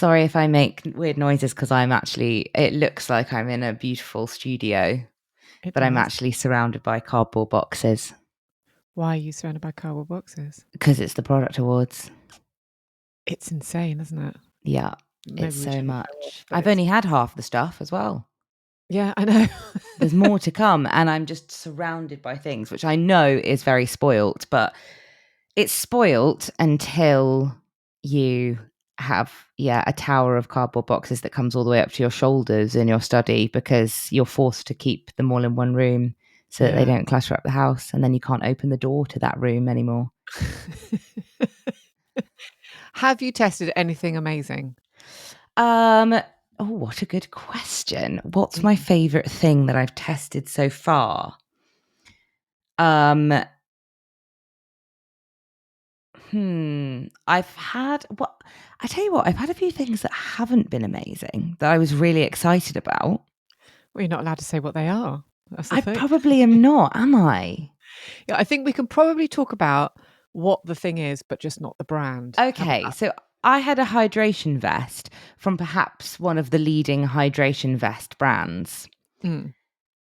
Sorry if I make weird noises because it looks like I'm in a beautiful studio, but I'm actually surrounded by cardboard boxes. Why are you surrounded by cardboard boxes? Because it's the product awards. It's insane, isn't it? Yeah, Maybe it's we so shouldn't go much. on, I've only had half the stuff as well. Yeah, I know. There's more to come, and I'm just surrounded by things, which I know is very spoilt, but it's spoilt until you have a tower of cardboard boxes that comes all the way up to your shoulders in your study because you're forced to keep them all in one room so that they don't clutter up the house, and then you can't open the door to that room anymore. Have you tested anything amazing? Oh, what a good question. What's my favorite thing that I've tested so far? I've had I've had a few things that haven't been amazing that I was really excited about. Well, you're not allowed to say what they are. That's the I thing. probably am not, am I? Yeah, I think we can probably talk about what the thing is, but just not the brand. Okay, so I had a hydration vest from perhaps one of the leading hydration vest brands.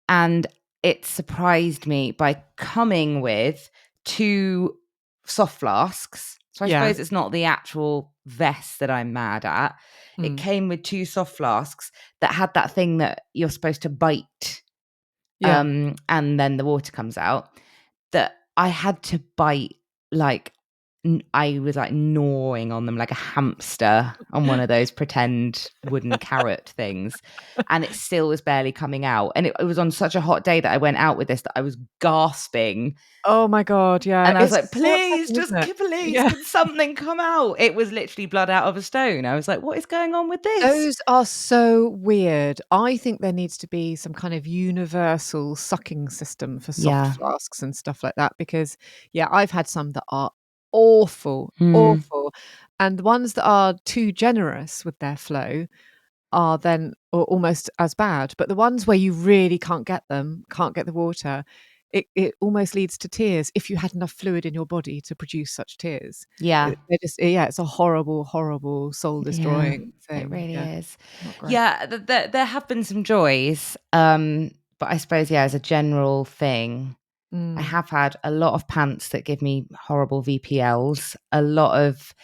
And it surprised me by coming with 2 soft flasks. So I suppose it's not the actual vest that I'm mad at. It came with 2 soft flasks that had that thing that you're supposed to bite. And then the water comes out. That I had to bite like I was like gnawing on them like a hamster on one of those pretend wooden carrot things, and it still was barely coming out. And it was on such a hot day that I went out with this that I was gasping. Oh my God, yeah. And I was like, so please, upsetting, please, can something come out? It was literally blood out of a stone. I was like, what is going on with this? Those are so weird. I think there needs to be some kind of universal sucking system for soft flasks and stuff like that because, I've had some that are awful. And the ones that are too generous with their flow are then almost as bad. But the ones where you really can't get the water, it almost leads to tears if you had enough fluid in your body to produce such tears. Yeah. It's a horrible, horrible soul destroying thing. It really is. Not great. Yeah, there have been some joys. But I suppose, as a general thing, I have had a lot of pants that give me horrible VPLs, a lot of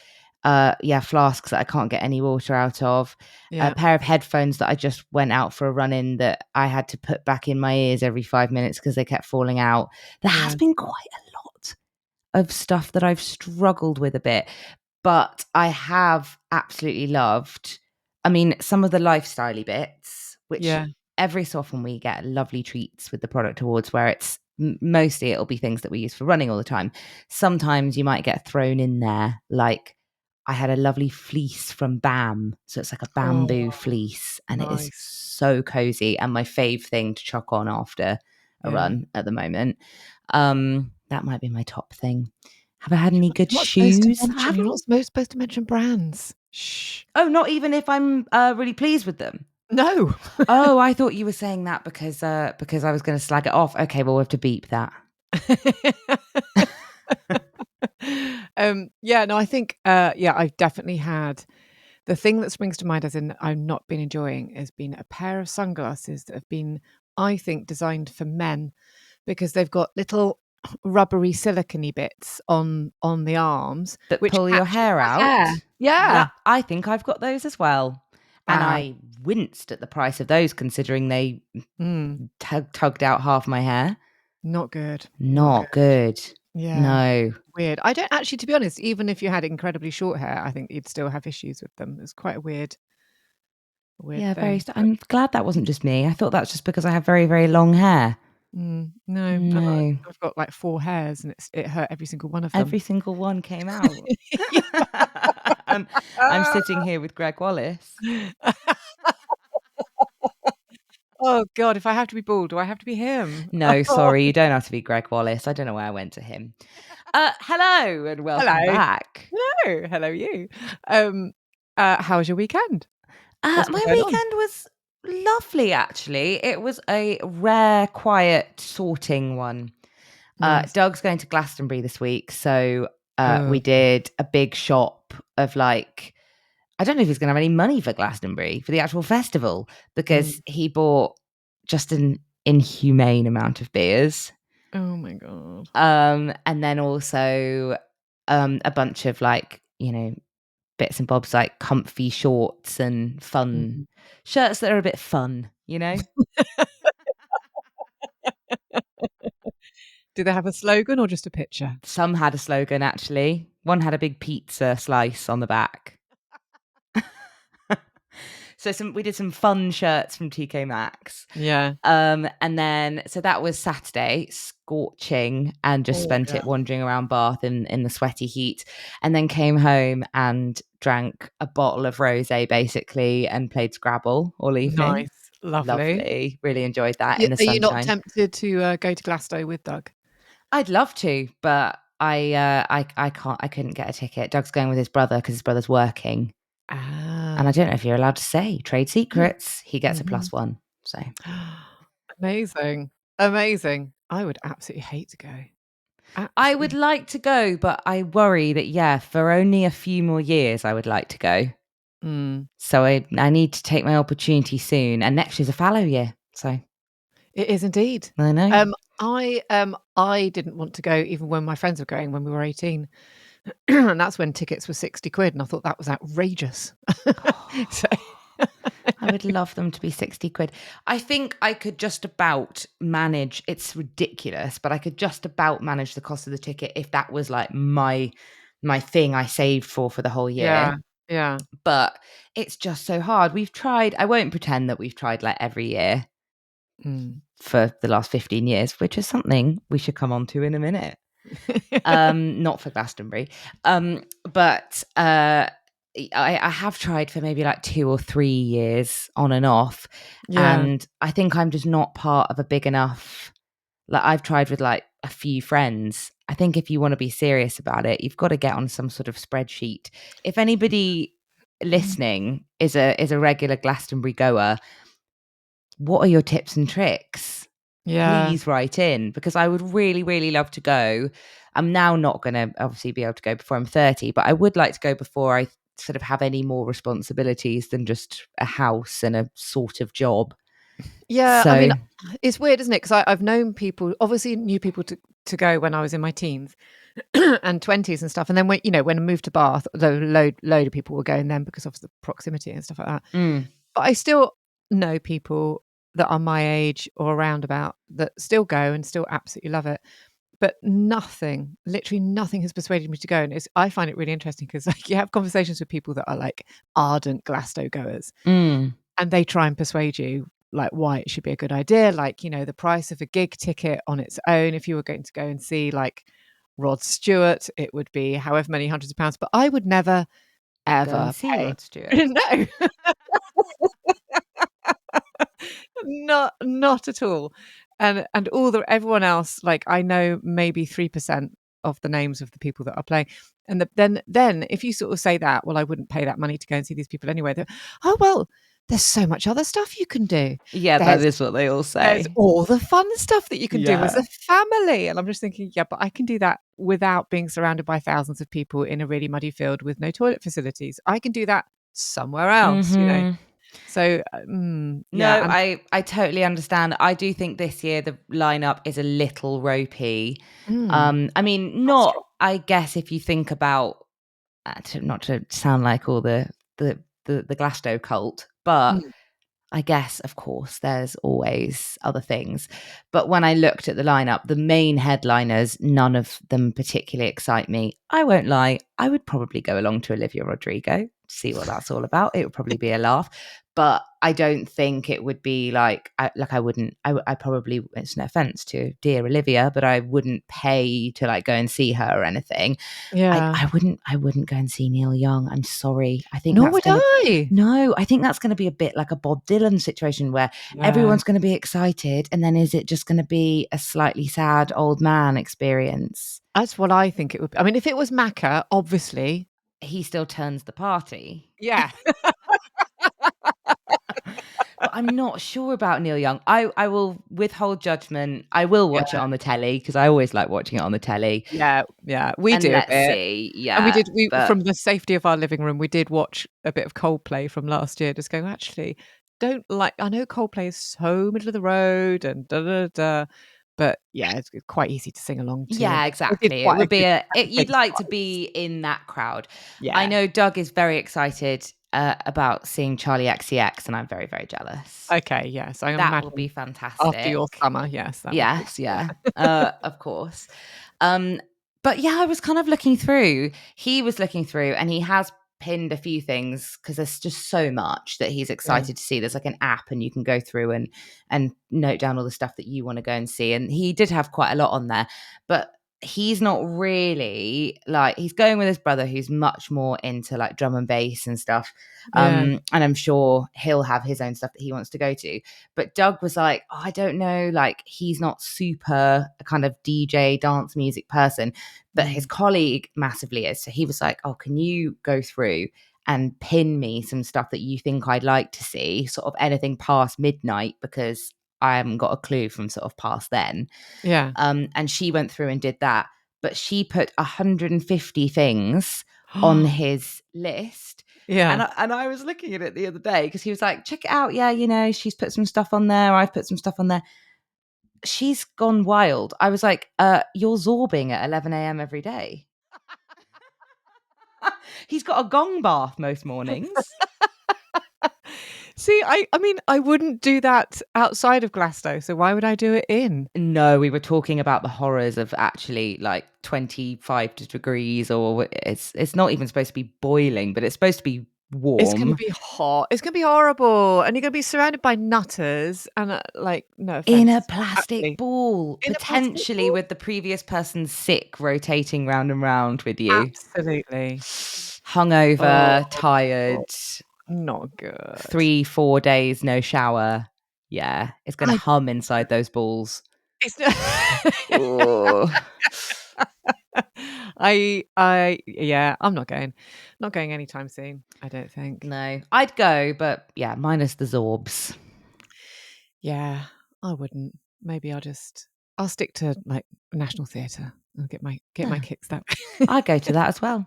flasks that I can't get any water out of, a pair of headphones that I just went out for a run in that I had to put back in my ears every 5 minutes because they kept falling out. There has been quite a lot of stuff that I've struggled with a bit, but I have absolutely loved, some of the lifestyle-y bits, which every so often we get lovely treats with the product awards where it's mostly it'll be things that we use for running all the time. Sometimes you might get thrown in there, like I had a lovely fleece from BAM. So it's like a bamboo fleece, and it is so cozy and my fave thing to chuck on after a run at the moment. That might be my top thing. Have I had any good shoes? You're not supposed to mention brands. Shh. Oh, not even if I'm really pleased with them? No. Oh, I thought you were saying that because I was going to slag it off. Okay, well, we'll have to beep that. I think I've definitely had the thing that springs to mind as in I've not been enjoying has been a pair of sunglasses that have been, I think, designed for men because they've got little rubbery silicone bits on the arms that pull your hair out. Yeah, I think I've got those as well. And I winced at the price of those considering they tugged out half my hair. Not good. Not good. Yeah. No. Weird. I don't actually, to be honest, even if you had incredibly short hair, I think you'd still have issues with them. It's quite a weird thing. I'm glad that wasn't just me. I thought that's just because I have very, very long hair. No. I've got like 4 hairs and it hurt every single one of them. Every single one came out. I'm sitting here with Greg Wallace. Oh God, if I have to be bald, do I have to be him? No, sorry, you don't have to be Greg Wallace. I don't know why I went to him. Hello and welcome back. Hello you. How was your weekend? My weekend was lovely, actually. It was a rare, quiet, sorting one. Nice. Doug's going to Glastonbury this week, so we did a big shop of like I don't know if he's going to have any money for Glastonbury, for the actual festival, because he bought just an inhumane amount of beers. Oh my God. And then also a bunch of like, bits and bobs like comfy shorts and fun shirts that are a bit fun, Do they have a slogan or just a picture? Some had a slogan, actually. One had a big pizza slice on the back. So we did some fun shirts from TK Maxx. Yeah. And then, so that was Saturday, scorching, and just spent it wandering around Bath in the sweaty heat. And then came home and drank a bottle of rosé, basically, and played Scrabble all evening. Nice. Lovely. Really enjoyed that in the sunshine. Are you not tempted to go to Glasgow with Doug? I'd love to, but I can't. I couldn't get a ticket. Doug's going with his brother because his brother's working. And I don't know if you're allowed to say trade secrets. He gets a +1. So amazing. I would absolutely hate to go. Absolutely. I would like to go, but I worry that for only a few more years I would like to go. So I need to take my opportunity soon. And next year's a fallow year. So it is indeed. I know. I didn't want to go even when my friends were going when we were 18. And that's when tickets were 60 quid. And I thought that was outrageous. So I would love them to be 60 quid. I think I could just about manage. It's ridiculous, but I could just about manage the cost of the ticket if that was like my thing I saved for the whole year. Yeah. But it's just so hard. We've tried. I won't pretend that we've tried like every year for the last 15 years, which is something we should come on to in a minute. Not for Glastonbury. But I have tried for maybe like 2 or 3 years on and off. Yeah. And I think I'm just not part of a big enough, like I've tried with like a few friends. I think if you want to be serious about it, you've got to get on some sort of spreadsheet. If anybody listening is a regular Glastonbury goer, what are your tips and tricks? Yeah. Please write in, because I would really, really love to go. I'm now not going to obviously be able to go before I'm 30, but I would like to go before I sort of have any more responsibilities than just a house and a sort of job. Yeah, so, I mean, it's weird, isn't it? Because I've known people, obviously knew people to go when I was in my teens and 20s and stuff. And then when I moved to Bath, though load of people were going then because of the proximity and stuff like that. But I still know people that are my age or around about that still go and still absolutely love it. But literally nothing has persuaded me to go. And I find it really interesting because like, you have conversations with people that are like ardent Glasgow goers and they try and persuade you like why it should be a good idea. Like, the price of a gig ticket on its own, if you were going to go and see like Rod Stewart, it would be however many hundreds of pounds. But I would never, ever see pay. Rod Stewart. No. Not at all. And everyone else, like I know maybe 3% of the names of the people that are playing. And then if you sort of say that, well, I wouldn't pay that money to go and see these people anyway. Oh, well, there's so much other stuff you can do. Yeah, that is what they all say. There's all the fun stuff that you can do as a family. And I'm just thinking, yeah, but I can do that without being surrounded by thousands of people in a really muddy field with no toilet facilities. I can do that somewhere else, So I totally understand. I do think this year the lineup is a little ropey. I mean, not. I guess if you think about, not to sound like all the Glasgow cult, but I guess of course there's always other things. But when I looked at the lineup, the main headliners, none of them particularly excite me. I won't lie. I would probably go along to Olivia Rodrigo, see what that's all about. It would probably be a laugh. But I don't think it would be like I probably, it's no offense to dear Olivia, but I wouldn't pay to like go and see her or anything. Yeah. I wouldn't go and see Neil Young. I'm sorry. I think Nor would I. No, I think that's going to be a bit like a Bob Dylan situation where everyone's going to be excited. And then is it just going to be a slightly sad old man experience? That's what I think it would be. I mean, if it was Macca, obviously. He still turns the party. Yeah. But I'm not sure about Neil Young. I will withhold judgment. I will watch it on the telly because I always like watching it on the telly. Yeah, we And do a let's bit. see. And Yeah. from the safety of our living room, we did watch a bit of Coldplay from last year, just going, actually, I know Coldplay is so middle of the road and but yeah, it's quite easy to sing along to. Yeah, We did exactly. It quite a would be good you'd like to exercise. be in that crowd. I Yeah. know Doug is very excited about seeing Charlie XCX, and I'm very, very jealous. Okay, yes. I That will be imagine after your fantastic. summer, yes, that would be. Yes, yeah. Of course. But yeah, I was kind of looking through. He was looking through and he has pinned a few things because there's just so much that he's Yeah. excited to see. There's like an app and you can go through and note down all the stuff that you want to go and see. And he did have quite a lot on there, but he's not really like he's going with his brother who's much more into like drum and bass and stuff. Yeah. And I'm sure he'll have his own stuff that he wants to go to. But Doug was like, oh, I don't know, like he's not super a kind of DJ dance music person, but his colleague massively is. So he was like, oh, can you go through and pin me some stuff that you think I'd like to see, sort of anything past midnight, because I haven't got a clue from sort of past then. Yeah. And she went through and did that, but she put 150 things on his list. Yeah. And I was looking at it the other day because he was like, check it out. Yeah, you know, she's put some stuff on there. I've put some stuff on there. She's gone wild. I was like, you're zorbing at 11 a.m. every day. He's got a gong bath most mornings. See, I mean, I wouldn't do that outside of Glasgow, so why would I do it in? No, we were talking about the horrors of actually like 25 degrees, or it's not even supposed to be boiling, but it's supposed to be warm. It's going to be hot. It's going to be horrible, and you're going to be surrounded by nutters and like no offense, in a plastic ball, in potentially with the previous person sick, rotating round and round with you. Absolutely. Hungover, tired, not good. 3-4 days no shower. Yeah, it's going to hum inside those balls. It's I'm not going anytime soon, I don't think. No, I'd go, but yeah, minus the zorbs. Yeah, I wouldn't. Maybe I'll stick to like National Theatre and get my kicks that way. I'd go to that as well.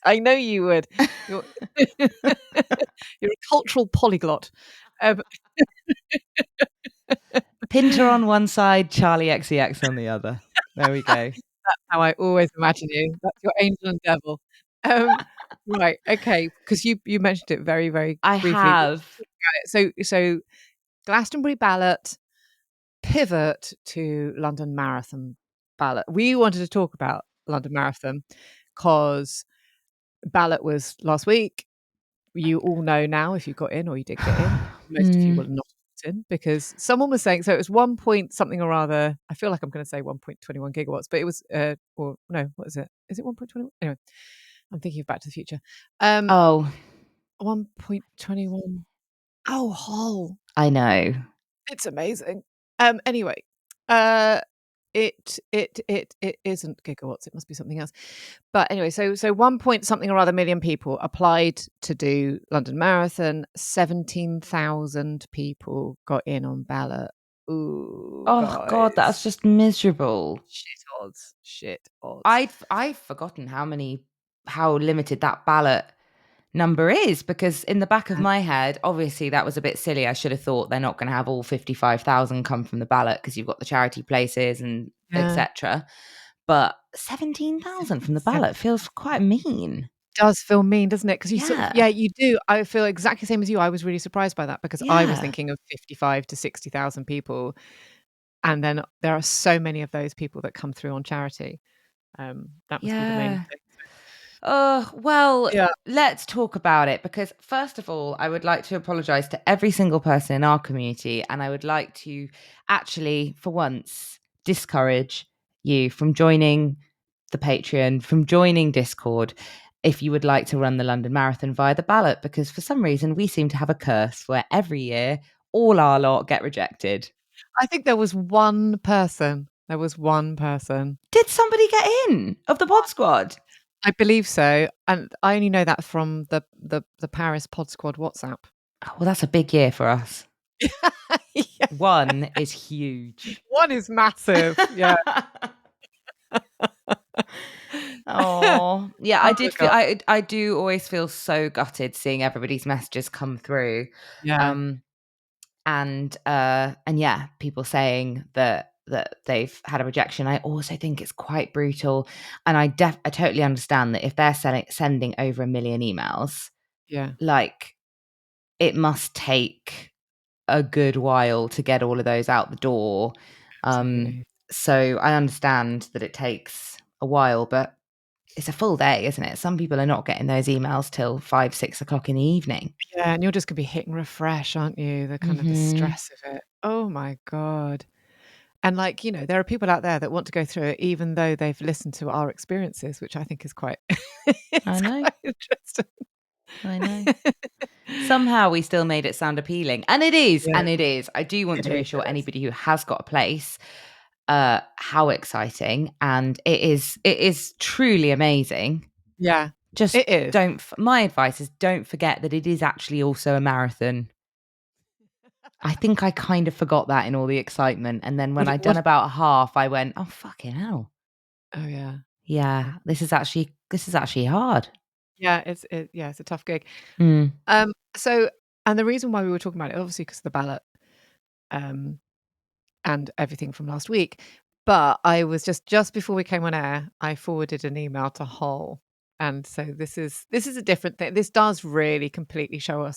I know you would. You're a cultural polyglot. Pinter on one side, Charlie XCX on the other. There we go. That's how I always imagine you. That's your angel and devil. Right, okay, because you mentioned it very, very I briefly. have. So Glastonbury ballot, pivot to London Marathon ballot. We wanted to talk about London Marathon because ballot was last week. You all know now if you got in or you did get in. Most of you will not get in because someone was saying, so it was 1 point something or other. I feel like I'm going to say 1.21 gigawatts, but it was, or no, what is it? Is it 1.21? Anyway, I'm thinking of Back to the Future. 1.21. Oh, whole. I know. It's amazing. Anyway, it isn't gigawatts. It must be something else. But anyway, so 1 point something or other million people applied to do London Marathon. 17,000 people got in on ballot. Ooh, oh God, that's just miserable. Shit odds. I've forgotten how limited that ballot number is, because in the back of my head, obviously that was a bit silly. I should have thought they're not going to have all 55,000 come from the ballot because you've got the charity places and etc. But 17,000 from the ballot feels quite mean. Does feel mean, doesn't it? Because you do. I feel exactly the same as you. I was really surprised by that because I was thinking of 55 to 60,000 people, and then there are so many of those people that come through on charity. That must be the main thing. Let's talk about it, because first of all, I would like to apologize to every single person in our community, and I would like to actually, for once, discourage you from joining the Patreon, from joining Discord, if you would like to run the London Marathon via the ballot, because for some reason we seem to have a curse where every year all our lot get rejected. I think there was one person. Did somebody get in of the pod squad? I believe so, and I only know that from the Paris Pod Squad WhatsApp. Oh, well, that's a big year for us. Yeah. One is huge. One is massive. Yeah. Oh, yeah, Oh I did feel god. I do always feel so gutted seeing everybody's messages come through. Yeah. Um and yeah, people saying that they've had a rejection. I also think it's quite brutal, and I totally understand that if they're sending over 1 million emails, Yeah. like, it must take a good while to get all of those out the door. Absolutely. So I understand that it takes a while, but it's a full day, isn't it? Some people are not getting those emails till 5, 6 o'clock in the evening. Yeah, and you're just gonna be hitting refresh, aren't you? The kind of the Mhm. stress of it. Oh my god. And, like, there are people out there that want to go through it even though they've listened to our experiences, which I think is quite I it's know. quite interesting. I know. Somehow we still made it sound appealing. And it is, Yeah, and it is. I do want it to is, reassure it is. anybody who has got a place, how exciting, and it is truly amazing. Yeah, Just it is. don't my advice is don't forget that it is actually also a marathon. I think I kind of forgot that in all the excitement, and then when What I'd done what about half, I went, "Oh, fucking hell. Oh, yeah. Yeah, this is actually hard." Yeah, it's a tough gig. Mm. So and the reason why we were talking about it, obviously, because of the ballot, um, and everything from last week, but I was just before we came on air, I forwarded an email to Hull, and so this is a different thing. This does really completely show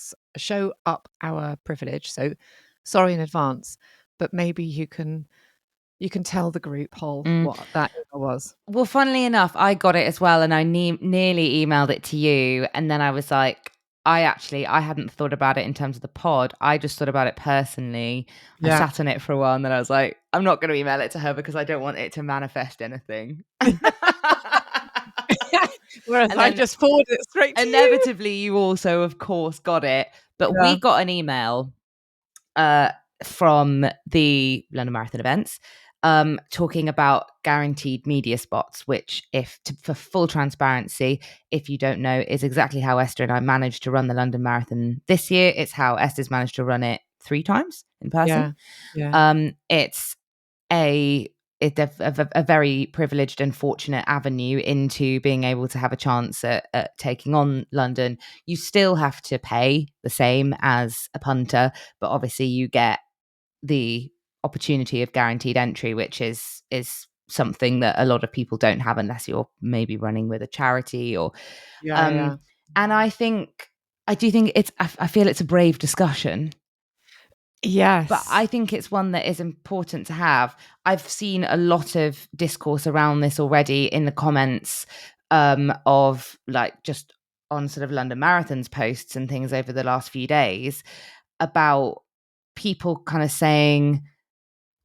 up our privilege, so sorry in advance, but maybe you can tell the group, Hull, Mm. what that email was. Well, funnily enough, I got it as well, and I nearly emailed it to you, and then I was like, I hadn't thought about it in terms of the pod. I just thought about it personally. I Yeah. sat on it for a while, and then I was like, I'm not going to email it to her because I don't want it to manifest anything. Whereas And I then just forwarded it straight to you. inevitably, you also, of course, got it. But Yeah, we got an email uh, from the London Marathon events, talking about guaranteed media spots, which, for full transparency, if you don't know, is exactly how Esther and I managed to run the London Marathon this year. It's how Esther's managed to run it 3 times in person. yeah, yeah, It's a a very privileged and fortunate avenue into being able to have a chance at taking on London. You still have to pay the same as a punter, but obviously you get the opportunity of guaranteed entry, which is something that a lot of people don't have unless you're maybe running with a charity or yeah, um yeah. and I do think I feel it's a brave discussion, but I Yes. think it's one that is important to have. I've seen a lot of discourse around this already in the comments, of, like, just on sort of London Marathon's posts and things over the last few days about people kind of saying,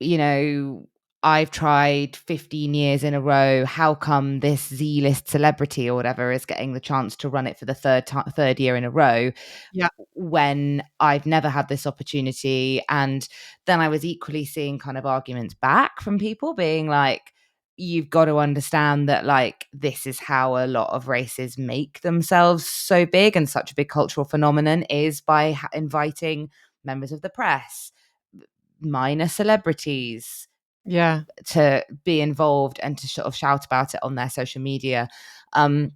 you know, I've tried 15 years in a row. How come this Z-list celebrity or whatever is getting the chance to run it for the third year in a row Yeah, when I've never had this opportunity? And then I was equally seeing kind of arguments back from people being like, you've got to understand that, like, this is how a lot of races make themselves so big and such a big cultural phenomenon, is by inviting members of the press, minor celebrities, yeah. to be involved and to sort of shout about it on their social media, um,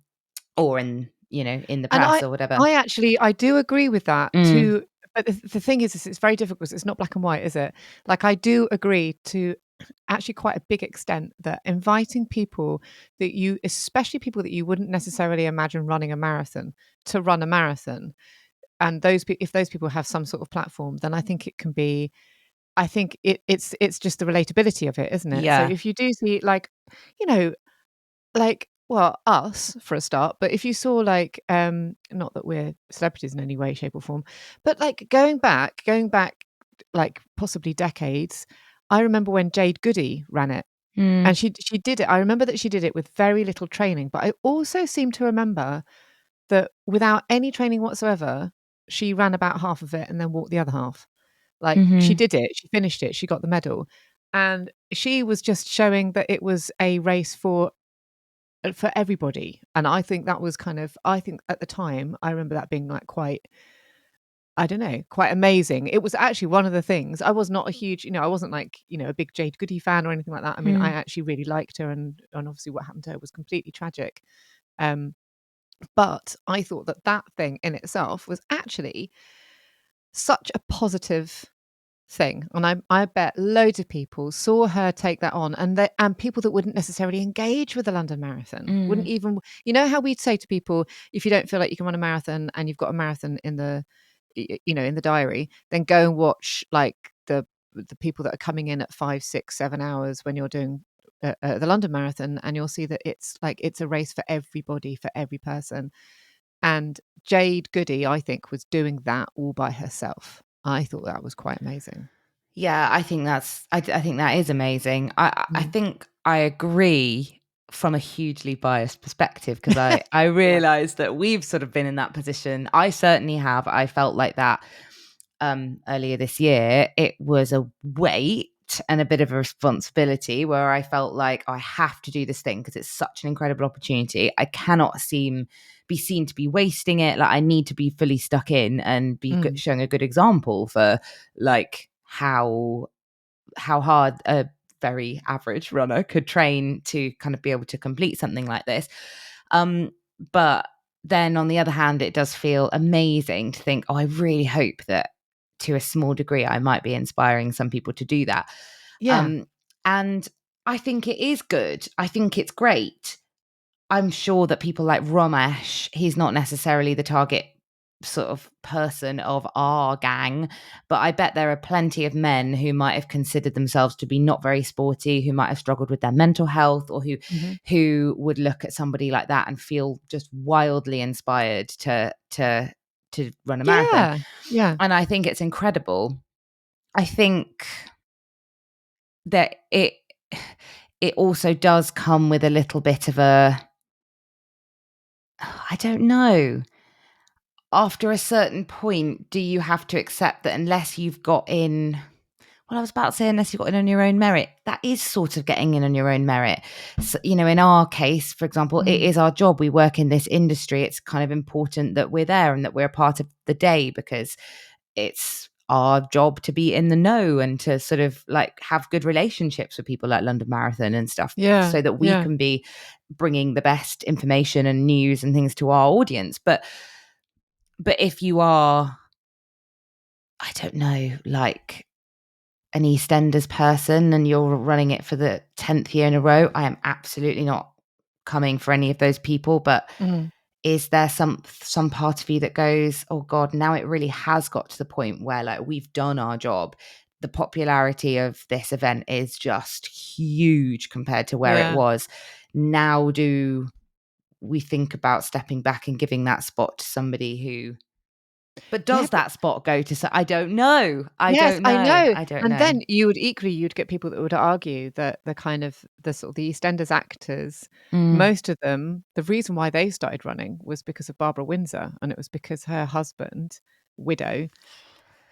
or in the And press or whatever. I do agree with that Mm, too, but the thing is it's very difficult 'cause it's not black and white, is it? Like, I do agree to actually quite a big extent that inviting people that you especially people that you wouldn't necessarily imagine running a marathon, to run a marathon, and if those people have some sort of platform, then I think it can be I think it's just the relatability of it, isn't it? So yeah. if you do see, like, you know, like, well, us for a start, but if you saw, like, not that we're celebrities in any way, shape, or form, but, like, going back, like, possibly decades, I remember when Jade Goody ran it, Mm, and she did it I remember that she did it with very little training, but I also seem to remember that without any training whatsoever, she ran about half of it and then walked the other half. Like, she mhm, did it, she finished it, she got the medal, and she was just showing that it was a race for everybody, and I think that was kind of I think at the time, I remember that being, like, quite I don't know, quite amazing. It was actually one of the things. I was not a huge, I wasn't like, a big Jade Goody fan or anything like that. I mean, I actually really liked her, and obviously what happened to her was completely tragic. But I thought that thing in itself was actually such a positive thing, and I bet loads of people saw her take that on, and people that wouldn't necessarily engage with the London Marathon wouldn't even, how we'd say to people, if you don't feel like you can run a marathon and you've got a marathon in the in the diary, then go and watch like the people that are coming in at 5, 6, 7 hours when you're doing the London Marathon, and you'll see that it's a race for everybody, for every person. And Jade Goody, I think, was doing that all by herself. I thought that was quite amazing. Yeah, I think I think that is amazing. I think I agree from a hugely biased perspective, because I realize that we've sort of been in that position. I certainly have. I felt like that earlier this year. It was a weight and a bit of a responsibility where I felt like I have to do this thing because it's such an incredible opportunity. I cannot be seen to be wasting it. Like, I need to be fully stuck in and be showing a good example for like how hard a very average runner could train to kind of be able to complete something like this. But then on the other hand, it does feel amazing to think, oh, I really hope that to a small degree I might be inspiring some people to do that. And I think it is good. I think it's great. I'm sure that people like Ramesh, he's not necessarily the target sort of person of our gang, but I bet there are plenty of men who might have considered themselves to be not very sporty, who might have struggled with their mental health, or who would look at somebody like that and feel just wildly inspired to run a marathon. Yeah. And I think it's incredible. I think that it also does come with a little bit of a, I don't know. After a certain point, do you have to accept that unless you've got in, well, I was about to say unless you've got in on your own merit, that is sort of getting in on your own merit. So, in our case, for example, it is our job. We work in this industry. It's kind of important that we're there and that we're a part of the day, because it's our job to be in the know and to sort of like have good relationships with people like London Marathon and stuff, so that we can be bringing the best information and news and things to our audience. But if you are, I don't know, like an EastEnders person and you're running it for the 10th year in a row, I am absolutely not coming for any of those people. But is there some part of you that goes, oh God, now it really has got to the point where like we've done our job. The popularity of this event is just huge compared to where it was. Now do we think about stepping back and giving that spot to somebody who, but does that spot go to, I don't know. I don't know. And then you'd get people that would argue that the kind of the sort of the EastEnders actors, most of them, the reason why they started running was because of Barbara Windsor, and it was because her husband, widower,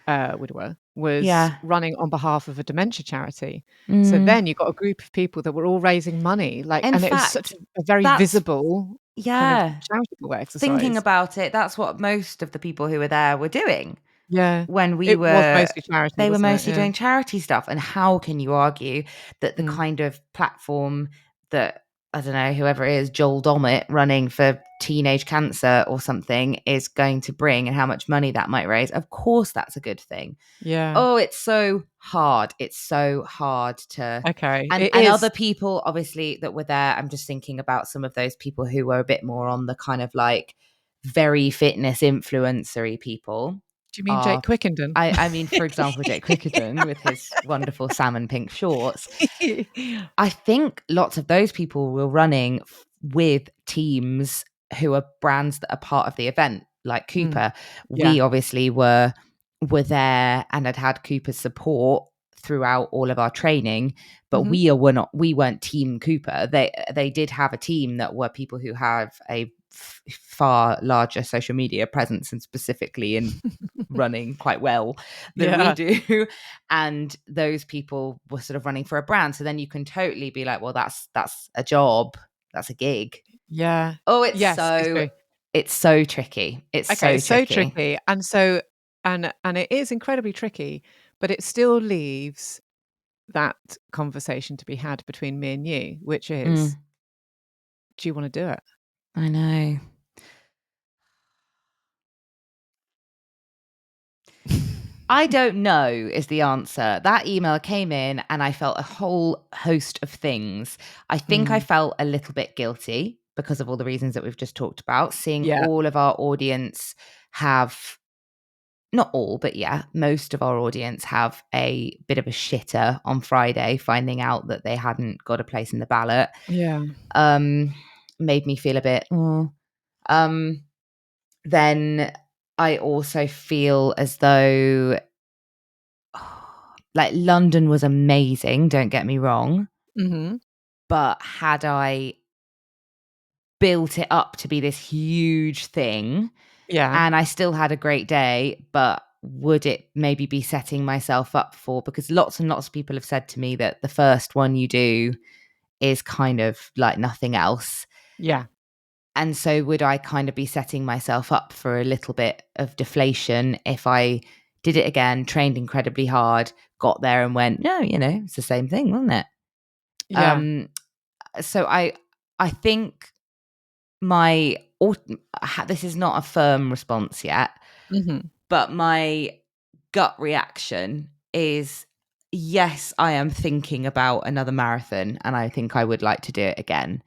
was running on behalf of a dementia charity. So then you got a group of people that were all raising money, like, and it was such a very visible kind of charitable exercise. Thinking about it, that's what most of the people who were there were doing. When it was mostly charity, they were mostly doing charity stuff. And how can you argue that the kind of platform that, I don't know, whoever it is, Joel Dommett running for teenage cancer or something is going to bring, and how much money that might raise? Of course that's a good thing. Oh, it's so hard. It's so hard to. And other people, obviously, that were there, I'm just thinking about some of those people who were a bit more on the kind of like very fitness influencery people. Do you mean Jake Quickenden? I mean, for example, Jake Quickenden with his wonderful salmon pink shorts. I think lots of those people were running with teams who are brands that are part of the event, like Cooper. We obviously were there and had Cooper's support throughout all of our training, but we weren't Team Cooper. They did have a team that were people who have a far larger social media presence, and specifically in running quite well than we do. And those people were sort of running for a brand. So then you can totally be like, well, that's a job, that's a gig. Oh, it's so tricky. It's so tricky. And so and it is incredibly tricky, but it still leaves that conversation to be had between me and you, which is, do you want to do it? I know. I don't know is the answer. That email came in and I felt a whole host of things. I think I felt a little bit guilty because of all the reasons that we've just talked about, seeing Yeah. all of our audience have, not all, but yeah, most of our audience have a bit of a shitter on Friday, finding out that they hadn't got a place in the ballot. Yeah. Made me feel a bit, then I also feel as though like London was amazing, don't get me wrong. Mm-hmm. But had I built it up to be this huge thing Yeah. and I still had a great day, but would it maybe be setting myself up for, because lots and lots of people have said to me that the first one you do is kind of like nothing else. Yeah. And so would I kind of be setting myself up for a little bit of deflation if I did it again, trained incredibly hard, got there and went, no, it's the same thing, wasn't it? Yeah. So I think this is not a firm response yet, Mm-hmm. but my gut reaction is yes, I am thinking about another marathon and I think I would like to do it again.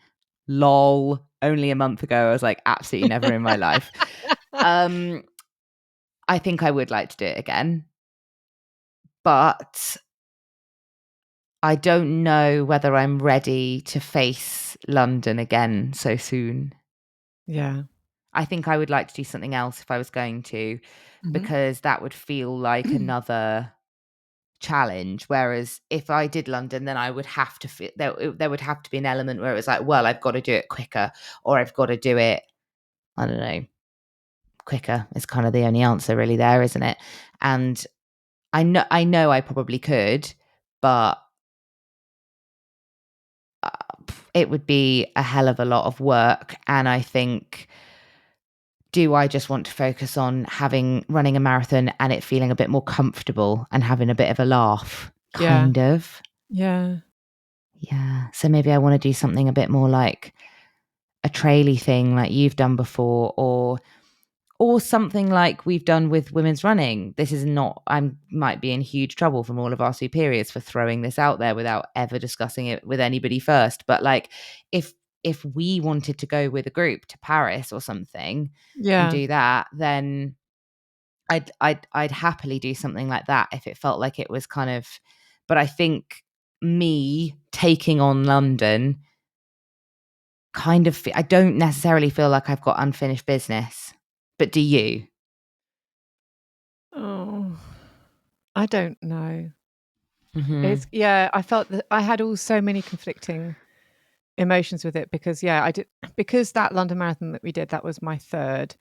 Lol. Only a month ago, I was like, absolutely never in my life. I think I would like to do it again, but I don't know whether I'm ready to face London again so soon. Yeah. I think I would like to do something else if I was going to, Mm-hmm. because that would feel like another challenge. Whereas if I did London, then I would have to feel there would have to be an element where it was like, well, I've got to do it quicker, or I've got to do it, I don't know, quicker is kind of the only answer really there, isn't it? And I know I probably could, but it would be a hell of a lot of work. And I think, do I just want to focus on running a marathon and it feeling a bit more comfortable and having a bit of a laugh? Yeah. Kind of. Yeah. Yeah. So maybe I want to do something a bit more like a traily thing like you've done before, or something like we've done with women's running. This is not, I might be in huge trouble from all of our superiors for throwing this out there without ever discussing it with anybody first. But like if we wanted to go with a group to Paris or something and Yeah. do that, then I'd happily do something like that if it felt like it was kind of, but I think me taking on London kind of, I don't necessarily feel like I've got unfinished business. But do you? Oh, I don't know. Mm-hmm. I felt that I had so many conflicting emotions with it because because that London Marathon that we did, that was my third,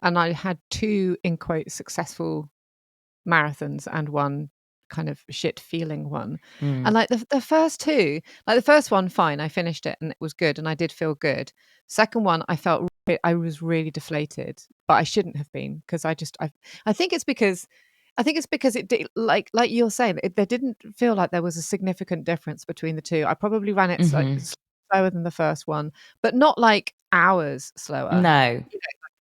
and I had two in quote successful marathons and one kind of shit feeling one. And like the first two, like the first one, fine, I finished it and it was good and I did feel good. Second one, I was really deflated, but I shouldn't have been because I think it's because it did, like you're saying, there didn't feel like there was a significant difference between the two. I probably ran it slower than the first one, but not like hours slower. No.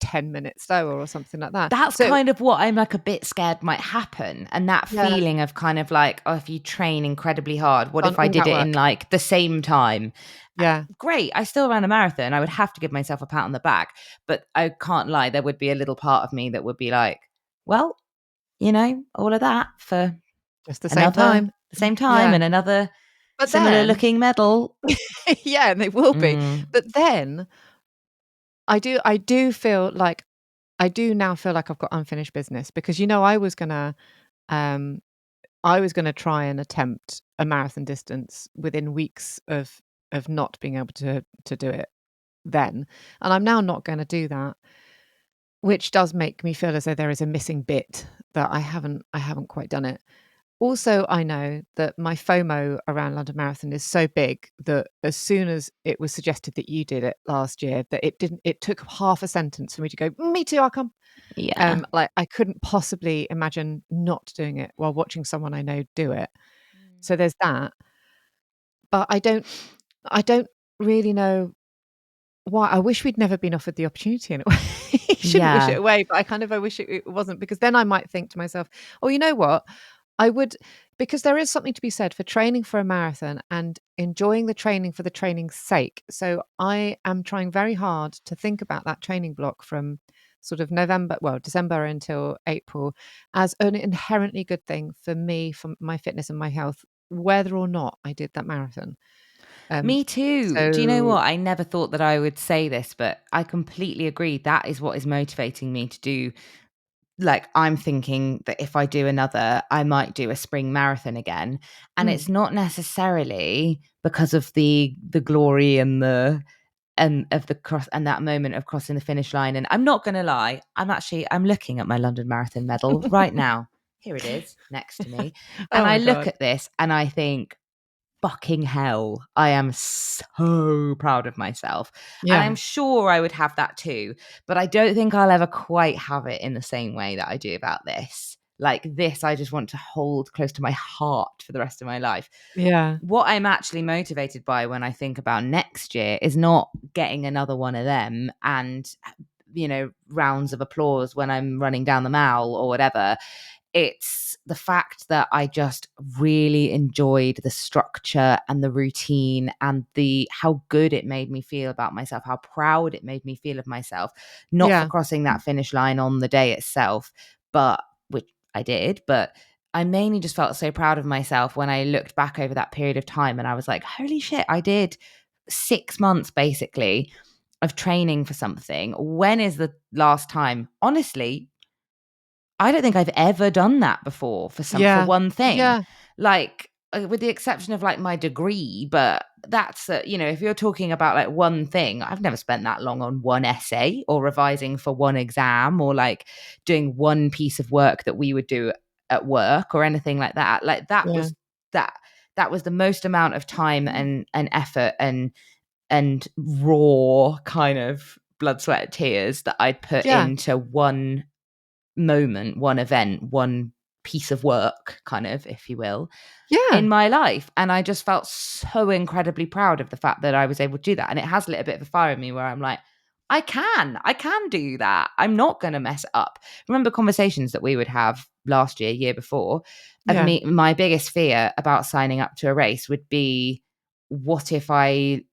10 minutes slower or something like that. That's So kind of what I'm like a bit scared might happen. And that yeah, feeling of kind of like, oh, if you train incredibly hard, what done if I all did that it work. in like the same time? Yeah. Great. I still ran a marathon. I would have to give myself a pat on the back. But I can't lie, there would be a little part of me that would be like, well, all of that for Just the same the time. same time Yeah. and another But similar then looking medal. yeah, and they will be. Mm. But then I do feel like I do now feel like I've got unfinished business because um I was gonna try and attempt a marathon distance within weeks of not being able to do it then. And I'm now not gonna do that, which does make me feel as though there is a missing bit that I haven't quite done it. Also, I know that my FOMO around London Marathon is so big that as soon as it was suggested that you did it last year, that it took half a sentence for me to go, "Me too, I'll come." Yeah. Like, I couldn't possibly imagine not doing it while watching someone I know do it. So there's that. But I don't really know why. I wish we'd never been offered the opportunity in a way. You shouldn't wish it Yeah. away, but I wish it wasn't, because then I might think to myself, "Oh, you know what? I would," because there is something to be said for training for a marathon and enjoying the training for the training's sake. So I am trying very hard to think about that training block from sort of December until April as an inherently good thing for me, for my fitness and my health, whether or not I did that marathon. Um, Me too. Do you know so what? I never thought that I would say this, but I completely agree. That is what is motivating me to do. Like, I'm thinking that if I do another, I might do a spring marathon again. And mm, it's not necessarily because of the glory and the and of the cross and that moment of crossing the finish line. And I'm not gonna lie, I'm looking at my London Marathon medal right now. Here it is next to me. And oh I my look God. at this and I think, fucking hell, I am so proud of myself. And I'm Yeah, sure I would have that too, but I don't think I'll ever quite have it in the same way that I do about this. Like this, I just want to hold close to my heart for the rest of my life. yeah, What I'm actually motivated by when I think about next year is not getting another one of them and, rounds of applause when I'm running down the mall or whatever. It's the fact that I just really enjoyed the structure and the routine and the how good it made me feel about myself, how proud it made me feel of myself, not for yeah, crossing that finish line on the day itself, but which I did, but I mainly just felt so proud of myself when I looked back over that period of time and I was like, holy shit, I did 6 months basically of training for something. When is the last time? Honestly, I don't think I've ever done that before for yeah, one thing. yeah, Like, with the exception of like my degree, but that's if you're talking about like one thing, I've never spent that long on one essay or revising for one exam or like doing one piece of work that we would do at work or anything like that. Like yeah, that that was the most amount of time and effort and raw kind of blood, sweat, tears that I'd put yeah, into one moment, one event, one piece of work, kind of, if you will, yeah, in my life. And I just felt so incredibly proud of the fact that I was able to do that. And it has lit a bit of a fire in me where I'm like, I can do that. I'm not going to mess it up. Remember conversations that we would have last year before of yeah, my biggest fear about signing up to a race would be, what if I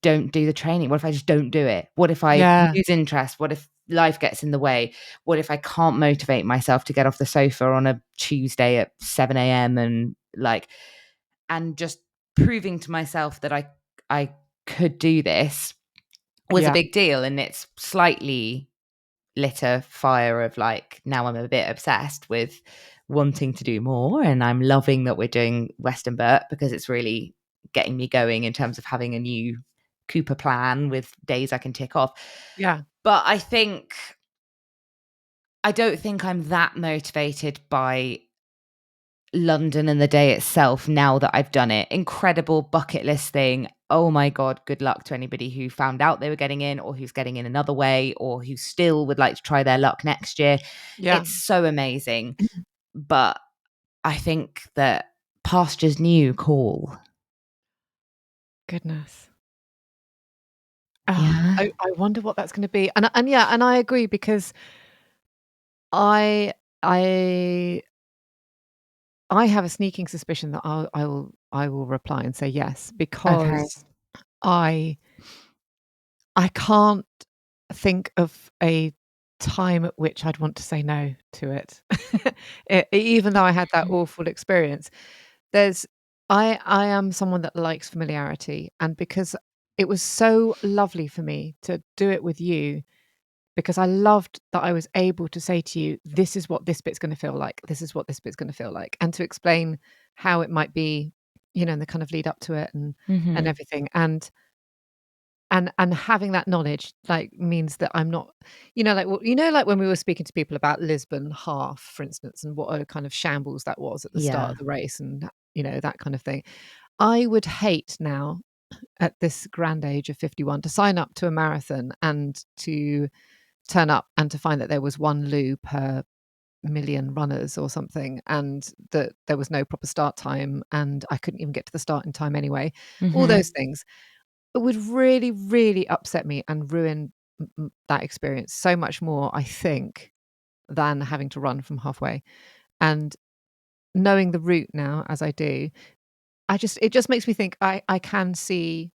don't do the training? What if I just don't do it? What if I yeah, lose interest? What if life gets in the way? What if I can't motivate myself to get off the sofa on a Tuesday at 7 a.m. and just proving to myself that I could do this was a yeah, big deal. And it's slightly lit a fire of like, now I'm a bit obsessed with wanting to do more. And I'm loving that we're doing Western Burt because it's really getting me going in terms of having a new Cooper plan with days I can tick off. yeah, But I don't think I'm that motivated by London and the day itself now that I've done it. Incredible bucket list thing. Oh my God, good luck to anybody who found out they were getting in or who's getting in another way or who still would like to try their luck next year. yeah. It's so amazing. But I think that pastures new call. Goodness. Oh, Yeah. I wonder what that's gonna be. And yeah, and I agree, because I I I have a sneaking suspicion that I will reply and say yes, Okay. because I I can't think of a time at which I'd want to say no to it. Even though I had that awful experience. There's I am someone that likes familiarity, and because it was so lovely for me to do it with you, because I loved that I was able to say to you, "This is what this bit's gonna feel like. This is what this bit's gonna feel like," and to explain how it might be, in the kind of lead up to it and Mhm. everything. And and having that knowledge like means that I'm not, like like when we were speaking to people about Lisbon half, for instance, and what a kind of shambles that was at the start Yeah. of the race, and that kind of thing. I would hate now at this grand age of 51 to sign up to a marathon and to turn up and to find that there was one loo per million runners or something, and that there was no proper start time, and I couldn't even get to the start in time anyway. All Mm-hmm. those things. It would really, really upset me and ruin that experience so much more, I think, than having to run from halfway. And knowing the route now as I do, it just makes me think I can see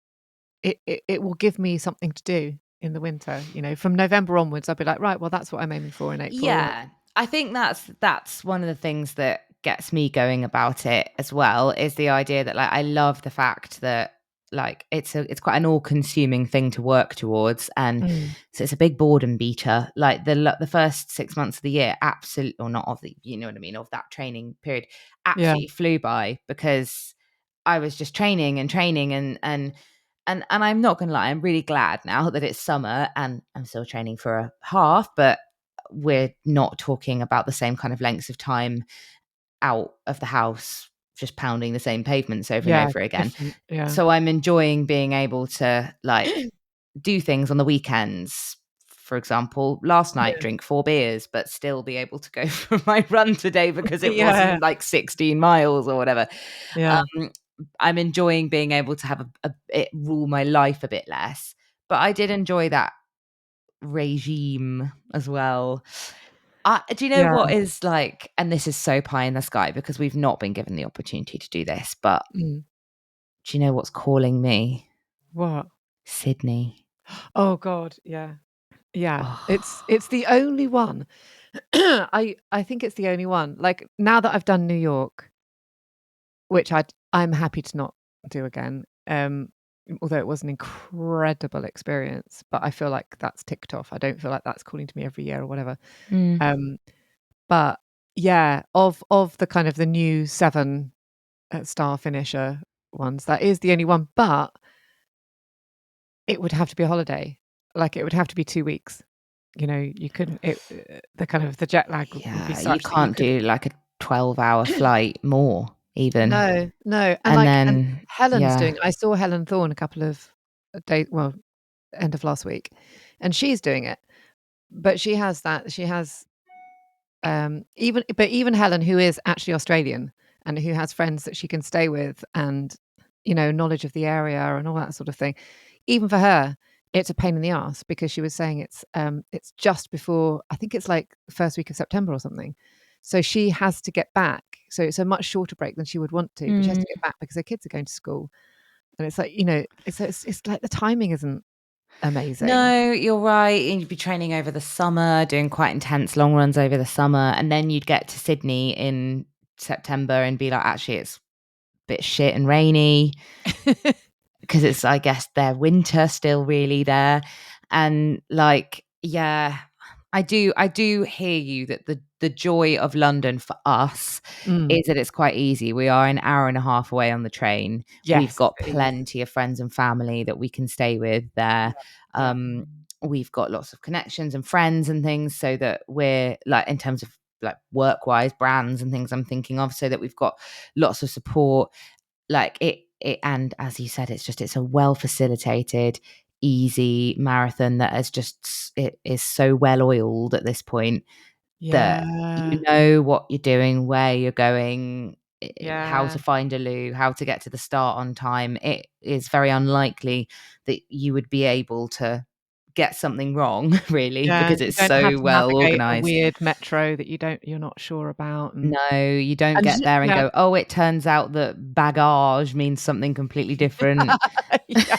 it will give me something to do in the winter. From November onwards, I'll be like, right, well, that's what I'm aiming for in April. Yeah, I think that's one of the things that gets me going about it as well, is the idea that, like, I love the fact that, like, it's quite an all-consuming thing to work towards, and Mm, so it's a big boredom beater. Like the first 6 months of the year, absolutely, or not of the, you know what I mean, of that training period, yeah, absolutely flew by because I was just training and training and I'm not gonna lie, I'm really glad now that it's summer and I'm still training for a half, but we're not talking about the same kind of lengths of time out of the house, just pounding the same pavements over and yeah, over again. different, yeah. So I'm enjoying being able to, like, do things on the weekends. For example, last night, Yeah, drink 4 beers, but still be able to go for my run today because it yeah, wasn't like 16 miles or whatever. yeah. Um, I'm enjoying being able to have it rule my life a bit less. But I did enjoy that regime as well. Do you know Yeah. what is like, and this is so pie in the sky because we've not been given the opportunity to do this, but Mm. do you know what's calling me? What? Sydney. Oh god, yeah. Yeah. It's Oh, the only one. I think it's the only one. Like, now that I've done New York, which I'm happy to not do again, although it was an incredible experience, but I feel like that's ticked off. I don't feel like that's calling to me every year or whatever. mm, Um, but yeah, of the kind of the new 7, star finisher ones, that is the only one, but it would have to be a holiday. Like, it would have to be 2 weeks. You couldn't the kind of the jet lag would be yeah, you such that you can't couldn't. do like a 12-hour flight more even. No, no, and, And like, and then, Helen's yeah. doing I saw Helen Thorne a couple of days, well, end of last week, and she's doing it, but she has, even Helen, who is actually Australian and who has friends that she can stay with and, knowledge of the area and all that sort of thing, even for her, it's a pain in the arse because she was saying it's just before, I think it's like the first week of September or something. So she has to get back. So it's a much shorter break than she would want to, but she has Mm. to get back because her kids are going to school. And it's like, it's like the timing isn't amazing. No, you're right. And you'd be training over the summer, doing quite intense long runs over the summer. And then you'd get to Sydney in September and be like, actually, it's a bit shit and rainy because it's, I guess, their winter still really there. And like, yeah, I do hear you that the joy of London for us Mm, is that it's quite easy. We are an hour and a half away on the train. We've yes, got it is. plenty of friends and family that we can stay with there. Yeah. We've got lots of connections and friends and things, so that we're like, in terms of like work-wise, brands and things I'm thinking of, so that we've got lots of support. Like and as you said, it's a well facilitated, easy marathon that it is so well oiled at this point that you Yeah. know what you're doing, where you're going, how Yeah. to find a loo, how to get to the start on time. It is very unlikely that you would be able to get something wrong, really, Yeah, because you it's don't have so to well navigate a organized. weird metro that you're not sure about, No, you don't and get there and yeah. go, oh, it turns out that bagage means something completely different. Yeah.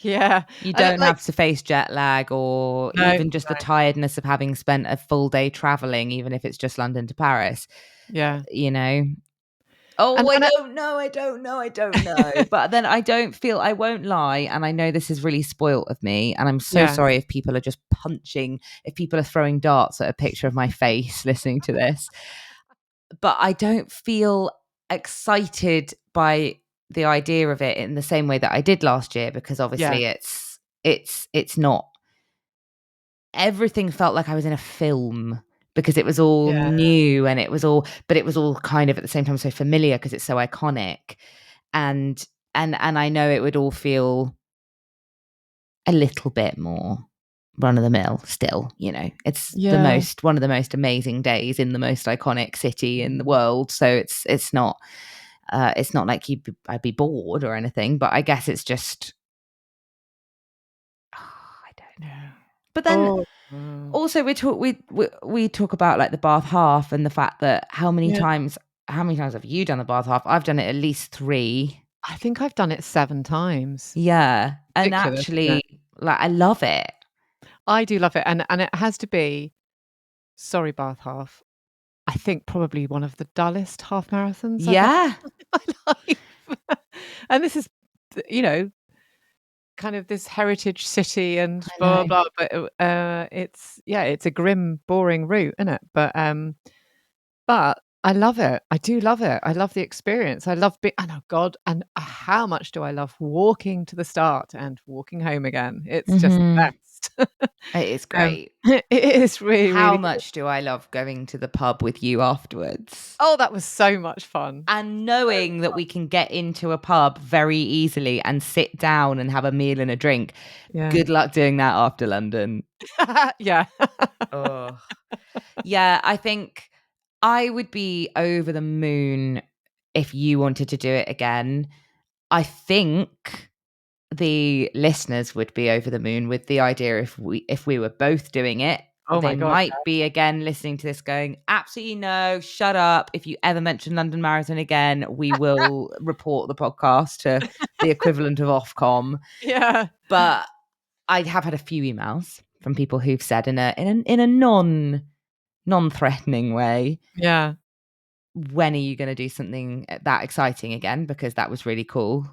Yeah, You and, don't have to face jet lag or no, even just the no, tiredness of having spent a full day traveling, even if it's just London to Paris, yeah, you know? Oh, and I and don't know, I don't know, I don't know. But then I won't lie, and I know this is really spoilt of me, and I'm so yeah, sorry if people are just if people are throwing darts at a picture of my face listening to this, but I don't feel excited by the idea of it in the same way that I did last year, because obviously it's not, everything felt like I was in a film, because it was all new, and it was all kind of at the same time so familiar because it's so iconic, and I know it would all feel a little bit more run of the mill still, it's one of the most amazing days in the most iconic city in the world, so it's not like I'd be bored or anything, but I guess it's just I don't know. But then also we talk about like the Bath half, and the fact that how many times have you done the Bath half? I've done it at least 3. I think I've done it 7 times. Yeah. And Ridiculous, actually, like, I love it. I do love it, and it has to be, sorry, Bath half, I think probably one of the dullest half marathons I've ever done in my life. And this is, kind of this heritage city and blah, blah, blah, but it's a grim, boring route, isn't it? But I love it. I do love it. I love the experience. I love and oh God, and how much do I love walking to the start and walking home again. It's just the best. It is great. It is really, how really much do I love going to the pub with you afterwards? Oh, that was so much fun. And knowing that we can get into a pub very easily and sit down and have a meal and a drink. Yeah. Good luck doing that after London. Yeah. Oh. Yeah, I think I would be over the moon if you wanted to do it again. I think the listeners would be over the moon with the idea if we were both doing it. Oh they my God, might be again listening to this going, absolutely no, shut up. If you ever mention London Marathon again, we will report the podcast to the equivalent of Ofcom. Yeah. But I have had a few emails from people who've said in a non-threatening way, yeah, when are you going to do something that exciting again? Because that was really cool.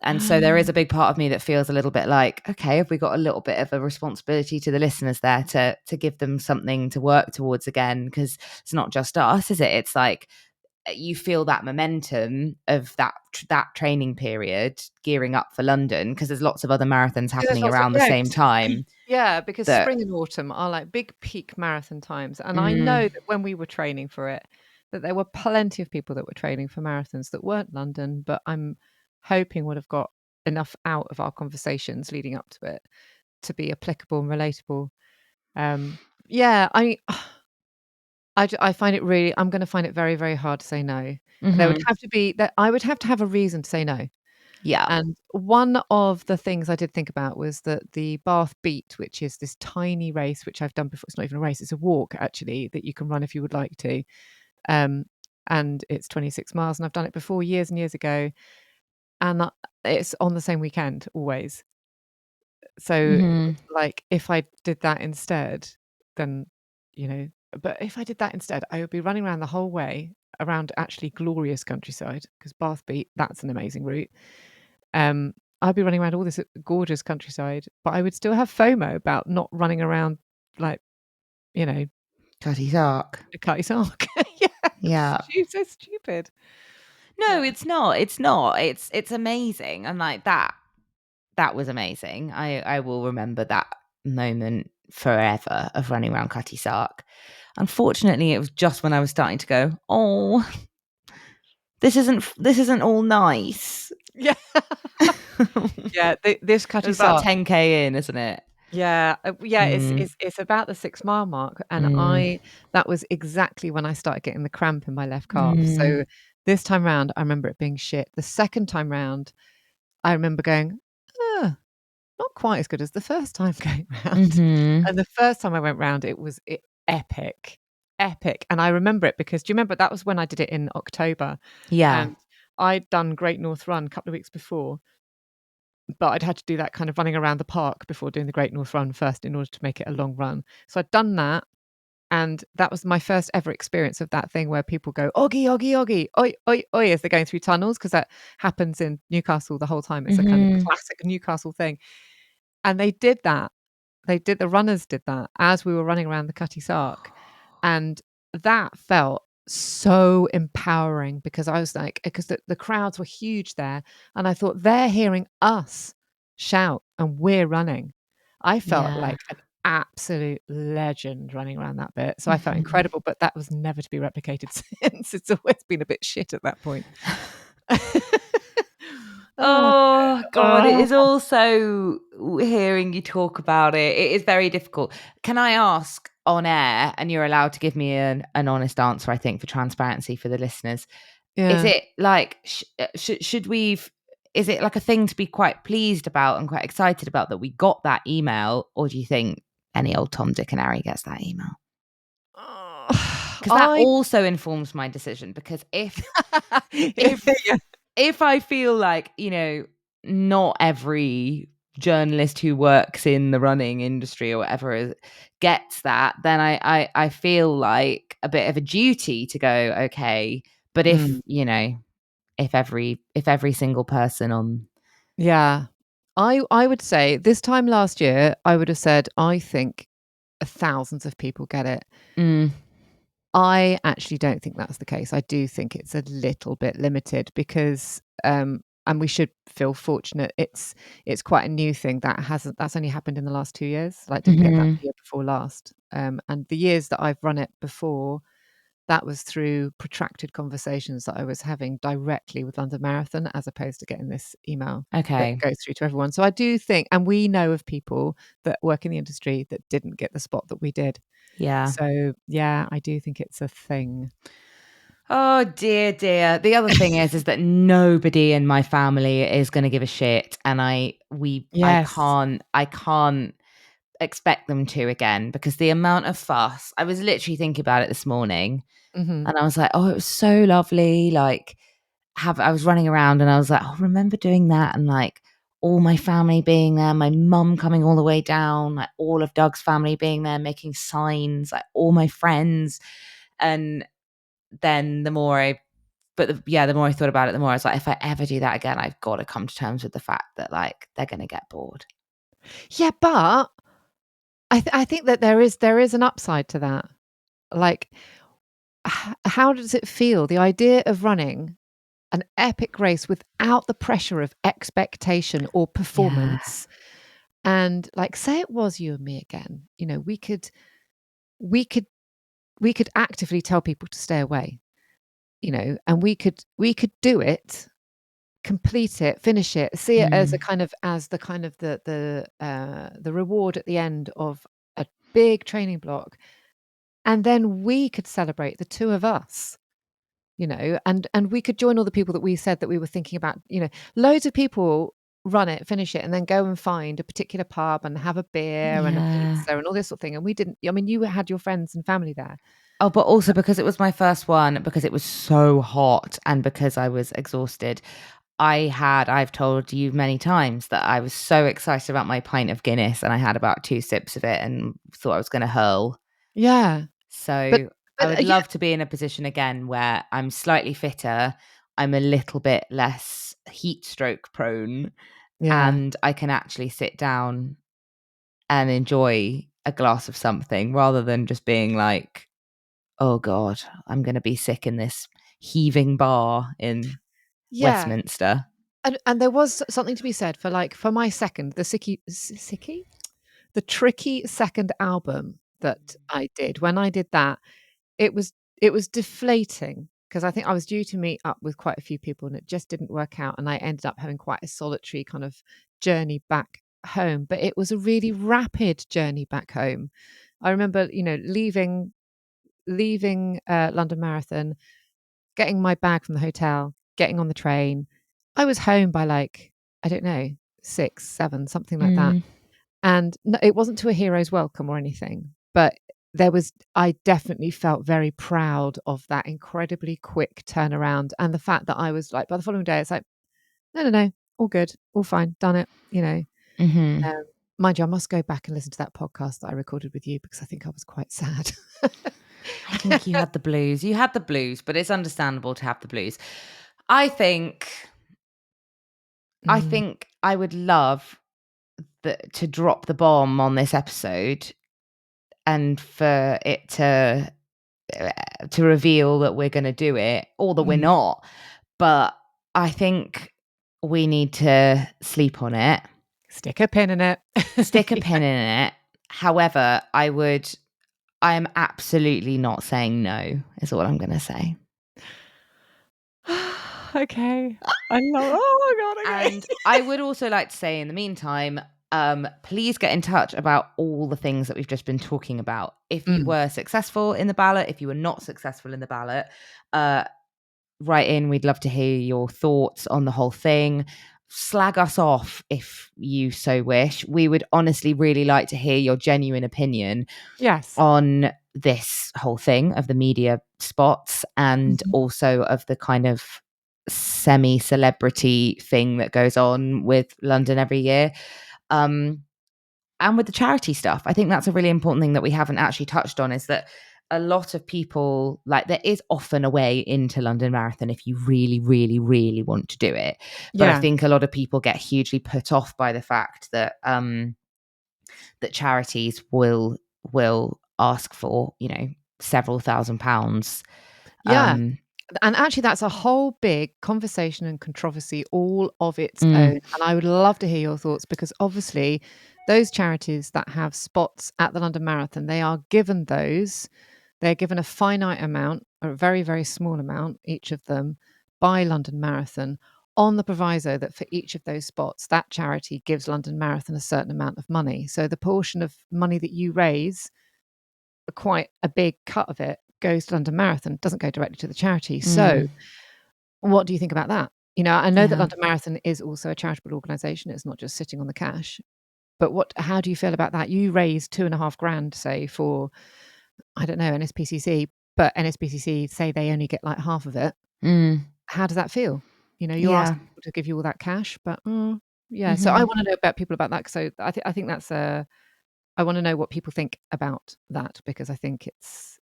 And so there is a big part of me that feels a little bit like, okay, have we got a little bit of a responsibility to the listeners there to give them something to work towards again? Because it's not just us, is it? It's like you feel that momentum of that training period gearing up for London, because there's lots of other marathons happening around the same time. Yeah, because spring and autumn are like big peak marathon times. And I know that when we were training for it, that there were plenty of people that were training for marathons that weren't London, but I'm hoping would have got enough out of our conversations leading up to it to be applicable and relatable. I find it really, I'm going to find it very, very hard to say no. There would have to be that I would have to have a reason to say no. Yeah. And one of the things I did think about was that the Bath Beat, which is this tiny race, which I've done before, it's not even a race, it's a walk actually, that you can run if you would like to. And it's 26 miles, and I've done it before years and years ago. And it's on the same weekend always. So like if I did that instead, then, but if I did that instead, I would be running around the whole way around actually glorious countryside, because Bath Beat, that's an amazing route. I'd be running around all this gorgeous countryside, but I would still have FOMO about not running around like, Cutty Sark. Yeah. She's so stupid. No, it's not. It's not. It's amazing. And like that was amazing. I will remember that moment forever of running around Cutty Sark. Unfortunately, it was just when I was starting to go, oh, this isn't all nice. Yeah. Yeah, this Cutty Sark. It's about 10k in, isn't it? Yeah, it's about the 6 mile mark, and that was exactly when I started getting the cramp in my left calf. So this time round, I remember it being shit. The second time round, I remember going, not quite as good as the first time going round. And the first time I went round, it was epic. And I remember it because, do you remember that was when I did it in October? Yeah. And I'd done Great North Run a couple of weeks before, but I'd had to do that kind of running around the park before doing the Great North Run first in order to make it a long run. So I'd done that, and that was my first ever experience of that thing where people go, Oggy, Oggy, Oggy, oi, oi, oi, as they're going through tunnels, because that happens in Newcastle the whole time. It's a kind of classic Newcastle thing. And they did that. The runners did that as we were running around the Cutty Sark. And that felt so empowering, because I was like, because the crowds were huge there, and I thought they're hearing us shout and we're running. I felt Yeah. like an absolute legend running around that bit. So I felt incredible, but that was never to be replicated since. It's always been a bit shit at that point. Oh God, it Oh. is also hearing you talk about it. It is very difficult. Can I ask on air, and you're allowed to give me an honest answer, I think, for transparency for the listeners. Is Yeah. it like, should we, is it like a thing to be quite pleased about and quite excited about that we got that email? Or do you think any old Tom, Dick and Harry gets that email? Because that I also informs my decision. Because if yeah. if I feel like, not every journalist who works in the running industry or whatever gets that, then I feel like a bit of a duty to go, okay. But if, if every single person on. Yeah. I would say this time last year, I would have said, I think thousands of people get it. Mm, I actually don't think that's the case. I do think it's a little bit limited because, and we should feel fortunate. It's quite a new thing that's only happened in the last 2 years. Like, didn't get that mhm. the year before last. And the years that I've run it before, that was through protracted conversations that I was having directly with London Marathon, as opposed to getting this email that Okay. goes through to everyone. So I do think, and we know of people that work in the industry that didn't get the spot that we did. Yeah. So yeah, I do think it's a thing. Oh dear, dear. The other thing is that nobody in my family is going to give a shit, and Yes. I can't expect them to again, because the amount of fuss. I was literally thinking about it this morning, Mhm. and I was like, oh, it was so lovely. Like, I was running around and I was like, oh, remember doing that, and like all my family being there, my mum coming all the way down, like all of Doug's family being there, making signs, like all my friends. And then the more I the more I thought about it, the more I was like, if I ever do that again, I've got to come to terms with the fact that like they're going to get bored. Yeah, but I think that there is an upside to that. Like, how does it feel? The idea of running an epic race without the pressure of expectation or Yeah. performance, and like, say it was you and me again. We could we could actively tell people to stay away. And we could do it, complete it, finish it, see it as a Mm. kind of as the kind of the reward at the end of a big training block, and then we could celebrate the two of us, and we could join all the people that we said that we were thinking about. Loads of people run it, finish it, and then go and find a particular pub and have a beer and a Yeah. pizza and all this sort of thing. And we didn't. I mean, you had your friends and family there. Oh, but also because it was my first one, because it was so hot and because I was exhausted. I've told you many times that I was so excited about my pint of Guinness, and I had about 2 sips of it and thought I was going to hurl. Yeah, but So I would yeah, love to be in a position again where I'm slightly fitter, I'm a little bit less heat stroke prone, yeah. and I can actually sit down and enjoy a glass of something rather than just being like, oh God, I'm going to be sick in this heaving bar in Yeah. Westminster. And there was something to be said for, like, for my second, the Sicky? The tricky second album that I did. When I did that, it was deflating, because I think I was due to meet up with quite a few people and it just didn't work out, and I ended up having quite a solitary kind of journey back home, but it was a really rapid journey back home. I remember, leaving London Marathon, getting my bag from the hotel, getting on the train. I was home by, like, I don't know, 6, 7, something like that. Mm, And no, it wasn't to a hero's welcome or anything, but I definitely felt very proud of that incredibly quick turnaround, and the fact that I was like, by the following day, it's like, no, no, no, all good, all fine, done it. mhm. Um, Mind you, I must go back and listen to that podcast that I recorded with you, because I think I was quite sad. I think you had the blues. You had the blues, but it's understandable to have the blues. I think I Mm. think I would love to drop the bomb on this episode and for it to to reveal that we're going to do it or that we're not. But I think we need to sleep on it. Stick a pin in it. Stick a pin in it. However, I am absolutely not saying no, is all I'm going to say. Okay. I love, oh my God. Okay. And I would also like to say in the meantime, please get in touch about all the things that we've just been talking about. If you were successful in the ballot, if you were not successful in the ballot, write in. We'd love to hear your thoughts on the whole thing. Slag us off if you so wish. We would honestly really like to hear your genuine opinion on this whole thing of the media spots and also of the kind of semi-celebrity thing that goes on with London every year. And with the charity stuff, I think that's a really important thing that we haven't actually touched on, is that a lot of people, like, there is often a way into London Marathon if you really, really, really want to do it. But I think a lot of people get hugely put off by the fact that that charities will ask for, several £1,000s. And actually, that's a whole big conversation and controversy all of its own. And I would love to hear your thoughts, because obviously those charities that have spots at the London Marathon, they're given a finite amount, or a very, very small amount, each of them, by London Marathon, on the proviso that for each of those spots, that charity gives London Marathon a certain amount of money. So the portion of money that you raise, quite a big cut of it, goes to London Marathon, doesn't go directly to the charity. So what do you think about that? I know that London Marathon is also a charitable organisation. It's not just sitting on the cash. But how do you feel about that? You raise £2,500, say, for, I don't know, NSPCC, but NSPCC say they only get like half of it. How does that feel? You're asking people to give you all that cash, but So I want to know about people about that. So I think that's I want to know what people think about that, because I think it's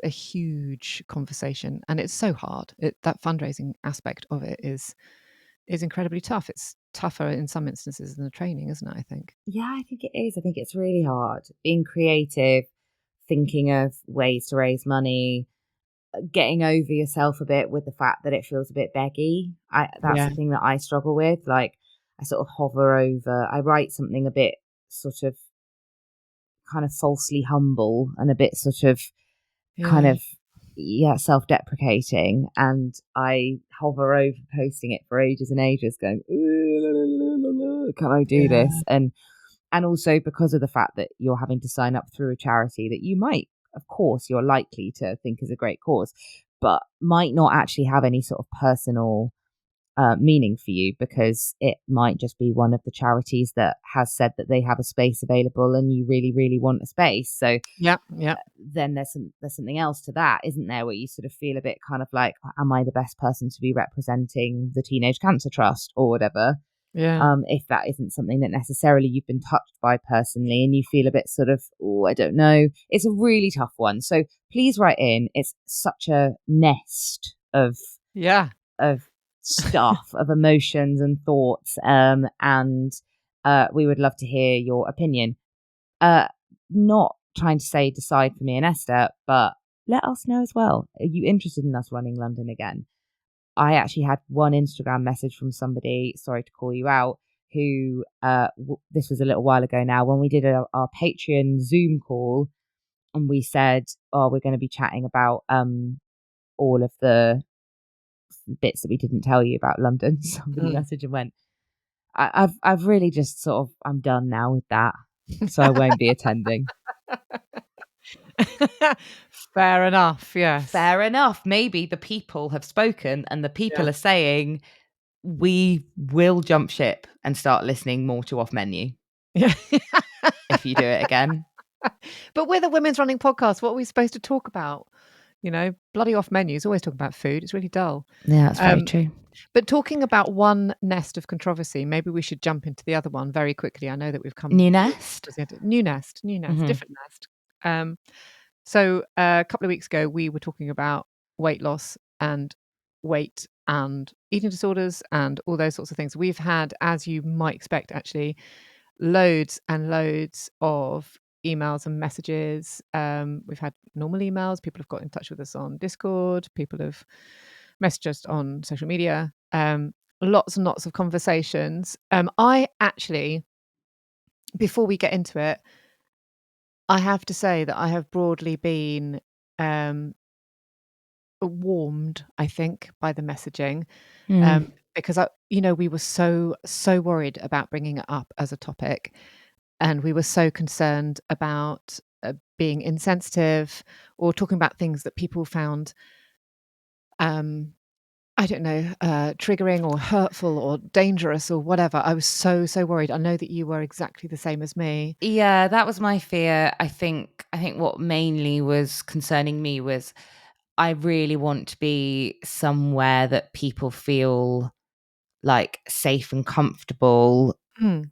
a huge conversation, and it's so hard. That fundraising aspect of it is incredibly tough. It's tougher in some instances than the training, isn't it, I think? Yeah, I think it is. I think it's really hard being creative, thinking of ways to raise money, getting over yourself a bit with the fact that it feels a bit beggy. That's the thing that I struggle with. Like, I sort of hover over, I write something a bit sort of kind of falsely humble and a bit sort of kind of self-deprecating, and I hover over posting it for ages and ages, going, can I do this? And also because of the fact that you're having to sign up through a charity that you might, of course, you're likely to think is a great cause, but might not actually have any sort of personal meaning for you, because it might just be one of the charities that has said that they have a space available and you really, really want a space. So then there's something else to that, isn't there, where you sort of feel a bit kind of like, am I the best person to be representing the Teenage Cancer Trust or whatever? If that isn't something that necessarily you've been touched by personally, and you feel a bit sort of, I don't know. It's a really tough one. So please write in. It's such a nest of stuff, of emotions and thoughts, and we would love to hear your opinion. Not trying to say decide for me and Esther, but let us know as well. Are you interested in us running London again? I actually had one Instagram message from somebody, sorry to call you out, who this was a little while ago now, when we did our Patreon Zoom call, and we said, we're going to be chatting about all of the bits that we didn't tell you about London. Somebody messaged and went, I've really just sort of, I'm done now with that, so I won't be attending. Fair enough. Yes. Fair enough. Maybe the people have spoken, and the people are saying, we will jump ship and start listening more to Off Menu. If you do it again. But we're the Women's Running Podcast. What are we supposed to talk about? Bloody Off Menu is always talking about food. It's really dull. Yeah, that's very true. But talking about one nest of controversy, maybe we should jump into the other one very quickly. I know that we've come... New nest, different nest. So a couple of weeks ago, we were talking about weight loss and weight and eating disorders and all those sorts of things. We've had, as you might expect, actually, loads and loads of emails and messages. We've had normal emails. People have got in touch with us on Discord. People have messaged us on social media. Lots and lots of conversations. I actually, before we get into it, I have to say that I have broadly been warmed, I think, by the messaging, because we were so worried about bringing it up as a topic, and we were so concerned about being insensitive or talking about things that people found, I don't know, triggering or hurtful or dangerous or whatever. I was so worried. I know that you were exactly the same as me. Yeah, that was my fear. I think what mainly was concerning me was I really want to be somewhere that people feel like safe and comfortable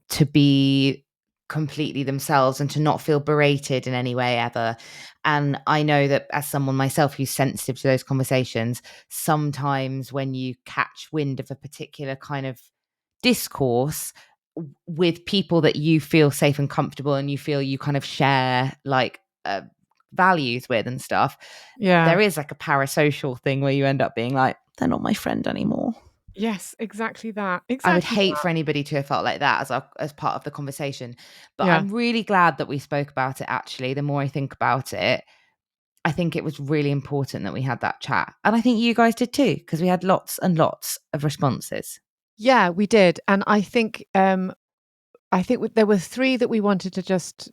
to be completely themselves and to not feel berated in any way ever. And I know that as someone myself who's sensitive to those conversations, sometimes when you catch wind of a particular kind of discourse with people that you feel safe and comfortable and you feel you kind of share like values with and stuff, there is like a parasocial thing where you end up being like, they're not my friend anymore. Yes, exactly that. I would hate for anybody to have felt like that as part of the conversation. But I'm really glad that we spoke about it, actually. The more I think about it, I think it was really important that we had that chat. And I think you guys did too, because we had lots and lots of responses. Yeah, we did. And I think there were 3 that we wanted to just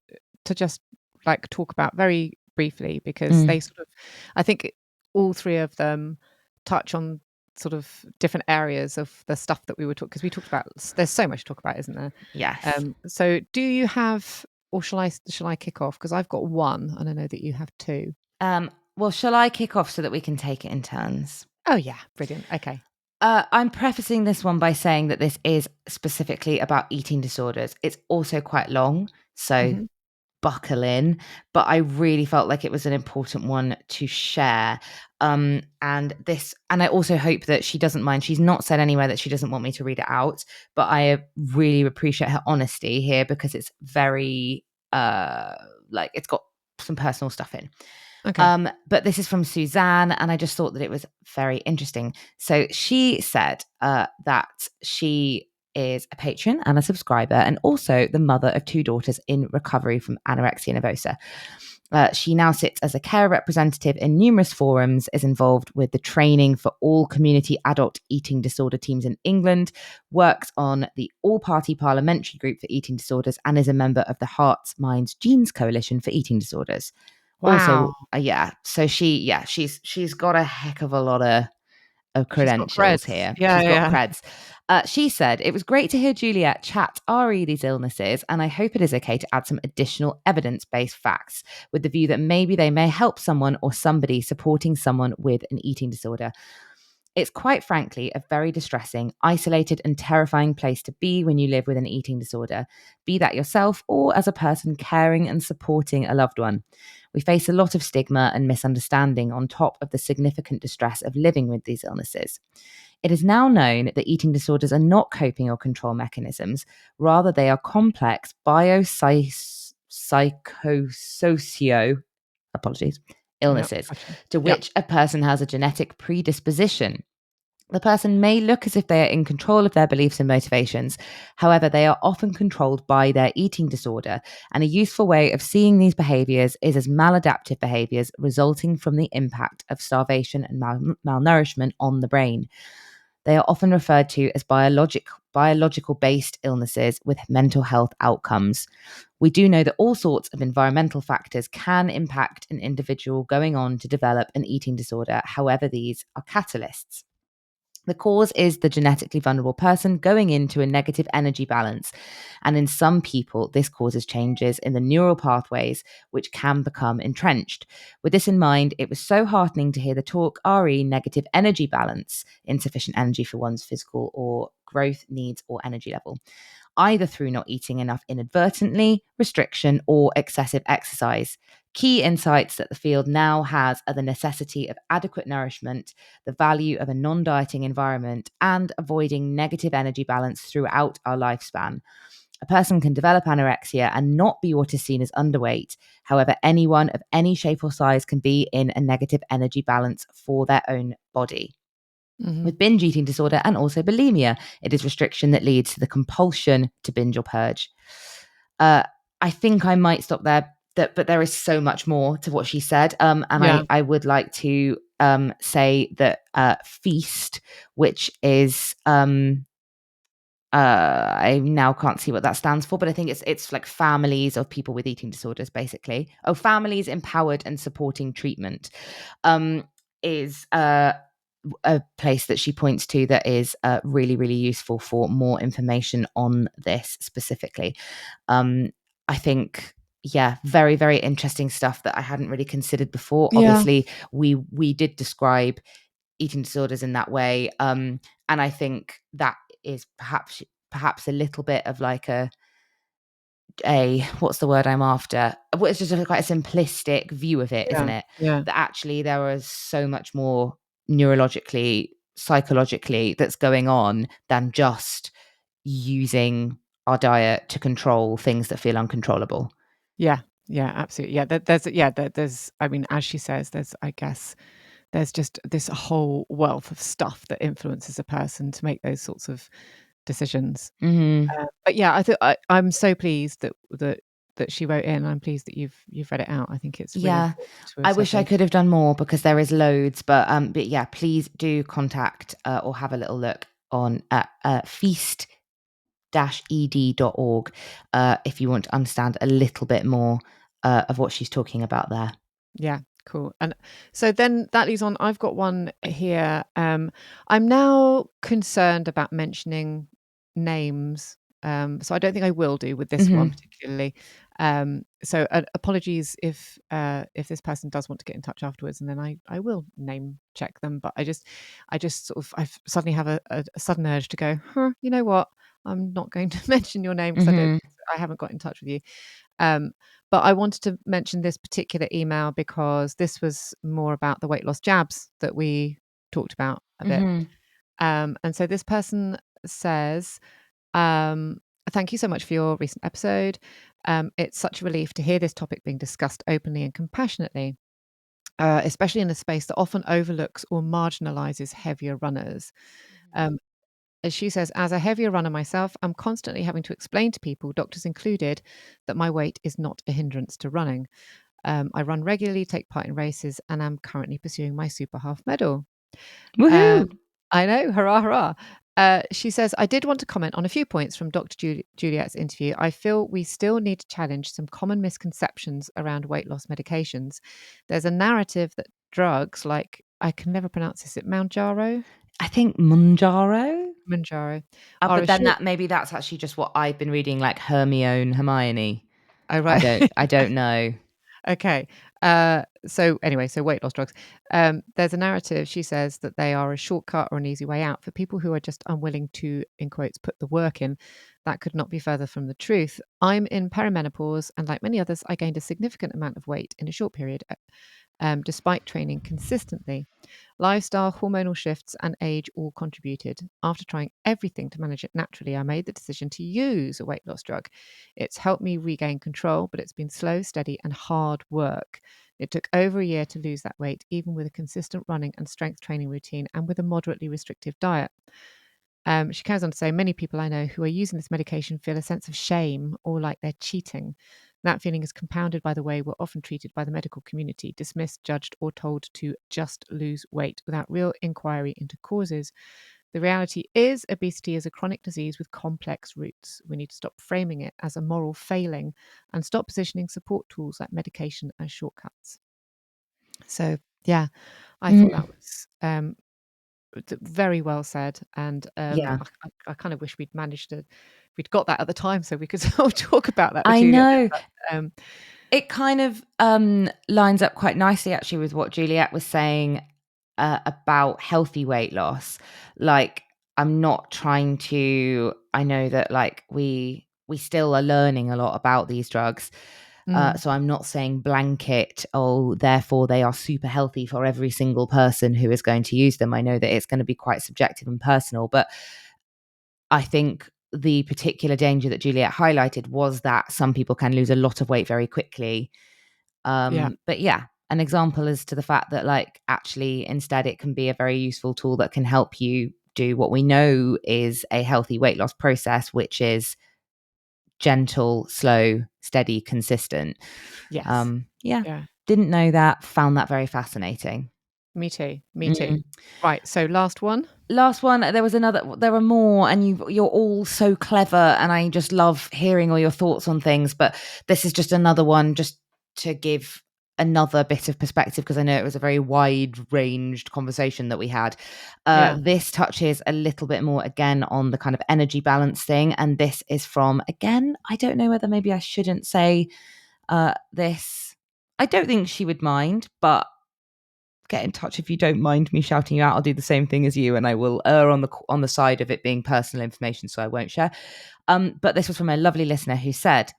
like talk about very briefly, because they sort of, I think all 3 of them touch on sort of different areas of the stuff that we were talking, because we talked about, there's so much to talk about, isn't there? Yes. So do you have, or shall I kick off? Because I've got 1 and I know that you have 2. Well, shall I kick off so that we can take it in turns? Oh yeah, brilliant. Okay. I'm prefacing this one by saying that this is specifically about eating disorders. It's also quite long, so buckle in, but I really felt like it was an important one to share. And I also hope that she doesn't mind. She's not said anywhere that she doesn't want me to read it out, but I really appreciate her honesty here, because it's very like it's got some personal stuff in. Okay. But this is from Suzanne, and I just thought that it was very interesting. So she said that she is a patron and a subscriber, and also the mother of 2 daughters in recovery from anorexia nervosa. She now sits as a care representative in numerous forums, is involved with the training for all community adult eating disorder teams in England, works on the all-party parliamentary group for eating disorders, and is a member of the Hearts, Minds, Genes Coalition for Eating Disorders. Wow. Also, so she's got a heck of a lot of credentials here. Yeah, She's got yeah. creds. She said, it was great to hear Juliet chat RE these illnesses, and I hope it is okay to add some additional evidence-based facts with the view that maybe they may help someone or somebody supporting someone with an eating disorder. It's quite frankly a very distressing, isolated and terrifying place to be when you live with an eating disorder, be that yourself or as a person caring and supporting a loved one. We face a lot of stigma and misunderstanding on top of the significant distress of living with these illnesses. It is now known that eating disorders are not coping or control mechanisms. Rather, they are complex biopsychosocial illnesses to which a person has a genetic predisposition. The person may look as if they are in control of their beliefs and motivations. However, they are often controlled by their eating disorder, and a useful way of seeing these behaviors is as maladaptive behaviors resulting from the impact of starvation and malnourishment on the brain. They are often referred to as biological-based illnesses with mental health outcomes. We do know that all sorts of environmental factors can impact an individual going on to develop an eating disorder. However, these are catalysts. The cause is the genetically vulnerable person going into a negative energy balance. And in some people, this causes changes in the neural pathways, which can become entrenched. With this in mind, it was so heartening to hear the talk RE negative energy balance, insufficient energy for one's physical or growth needs or energy level, either through not eating enough inadvertently, restriction, or excessive exercise. Key insights that the field now has are the necessity of adequate nourishment, the value of a non-dieting environment, and avoiding negative energy balance throughout our lifespan. A person can develop anorexia and not be what is seen as underweight. However, anyone of any shape or size can be in a negative energy balance for their own body. With binge eating disorder and also bulimia, it is restriction that leads to the compulsion to binge or purge. I think I might stop there, but there is so much more to what she said. I would like to say that feast, which is I now can't see what that stands for, but I think it's like families of people with eating disorders, basically. Oh, families empowered and supporting treatment is a place that she points to that is really, really useful for more information on this specifically. I think, yeah, very, very interesting stuff that I hadn't really considered before. Yeah. Obviously, we did describe eating disorders in that way, and I think that is perhaps a little bit of like a what's the word I'm after? Well, it's just quite a simplistic view of it, isn't it? Yeah. That actually there is so much more neurologically, psychologically that's going on than just using our diet to control things that feel uncontrollable. Yeah, absolutely. There's I mean, as she says, I guess there's just this whole wealth of stuff that influences a person to make those sorts of decisions. But yeah, I'm so pleased that she wrote in. I'm pleased that you've read it out. I think it's really important to I wish I could have done more because there is loads, but yeah, please do contact or have a little look on feast-ed.org if you want to understand a little bit more of what she's talking about there. Yeah, cool. And so then that leads on. I've got one here. I'm now concerned about mentioning names. So I don't think I will do with this one particularly. So apologies if this person does want to get in touch afterwards, and then I will name check them. But I just sort of I suddenly have a sudden urge to go, you know what? I'm not going to mention your name because I haven't got in touch with you. But I wanted to mention this particular email because this was more about the weight loss jabs that we talked about a bit. And so this person says, thank you so much for your recent episode. It's such a relief to hear this topic being discussed openly and compassionately, especially in a space that often overlooks or marginalizes heavier runners. As she says, as a heavier runner myself, I'm constantly having to explain to people, doctors included, that my weight is not a hindrance to running. I run regularly, take part in races, and I'm currently pursuing my super half medal. Woohoo! I know, hurrah, hurrah. She says, I did want to comment on a few points from Dr. Juliet's interview. I feel we still need to challenge some common misconceptions around weight loss medications. There's a narrative that drugs like, I can never pronounce this, is it Mounjaro? I think Mounjaro. But then maybe that's actually just what I've been reading, like Hermione. Oh, right. I don't know. Okay. So anyway, so weight loss drugs. There's a narrative, she says, that they are a shortcut or an easy way out for people who are just unwilling to, in quotes, put the work in. That could not be further from the truth. I'm in perimenopause, and like many others, I gained a significant amount of weight in a short period, despite training consistently. Lifestyle, hormonal shifts, and age all contributed. After trying everything to manage it naturally, I made the decision to use a weight loss drug. It's helped me regain control, but it's been slow, steady, and hard work. It took over a year to lose that weight, even with a consistent running and strength training routine and with a moderately restrictive diet. She carries on to say, many people I know who are using this medication feel a sense of shame or like they're cheating. That feeling is compounded by the way we're often treated by the medical community, dismissed, judged, or told to just lose weight without real inquiry into causes. The reality is obesity is a chronic disease with complex roots. We need to stop framing it as a moral failing and stop positioning support tools like medication as shortcuts. So, yeah, I thought that was very well said. And I kind of wish we'd got that at the time so we could talk about that with I Juliet. know. But, it kind of lines up quite nicely actually with what Juliet was saying about healthy weight loss. Like, I'm not trying to, I know that like we still are learning a lot about these drugs. So I'm not saying blanket, oh, therefore they are super healthy for every single person who is going to use them. I know that it's going to be quite subjective and personal, but I think the particular danger that Juliet highlighted was that some people can lose a lot of weight very quickly. But yeah, an example as to the fact that, like, actually instead it can be a very useful tool that can help you do what we know is a healthy weight loss process, which is gentle, slow, steady, consistent. Yes. Yeah. Didn't know that. Found that very fascinating. Me too. Right. So last one. There was another. There are more, and you're all so clever, and I just love hearing all your thoughts on things. But this is just another one, just to give another bit of perspective, because I know it was a very wide-ranged conversation that we had. This touches a little bit more again on the kind of energy balance thing, and this is from, again, I don't know whether maybe I shouldn't say this. I don't think she would mind, but get in touch if you don't mind me shouting you out. I'll do the same thing as you, and I will err on the side of it being personal information, so I won't share. But this was from a lovely listener who said,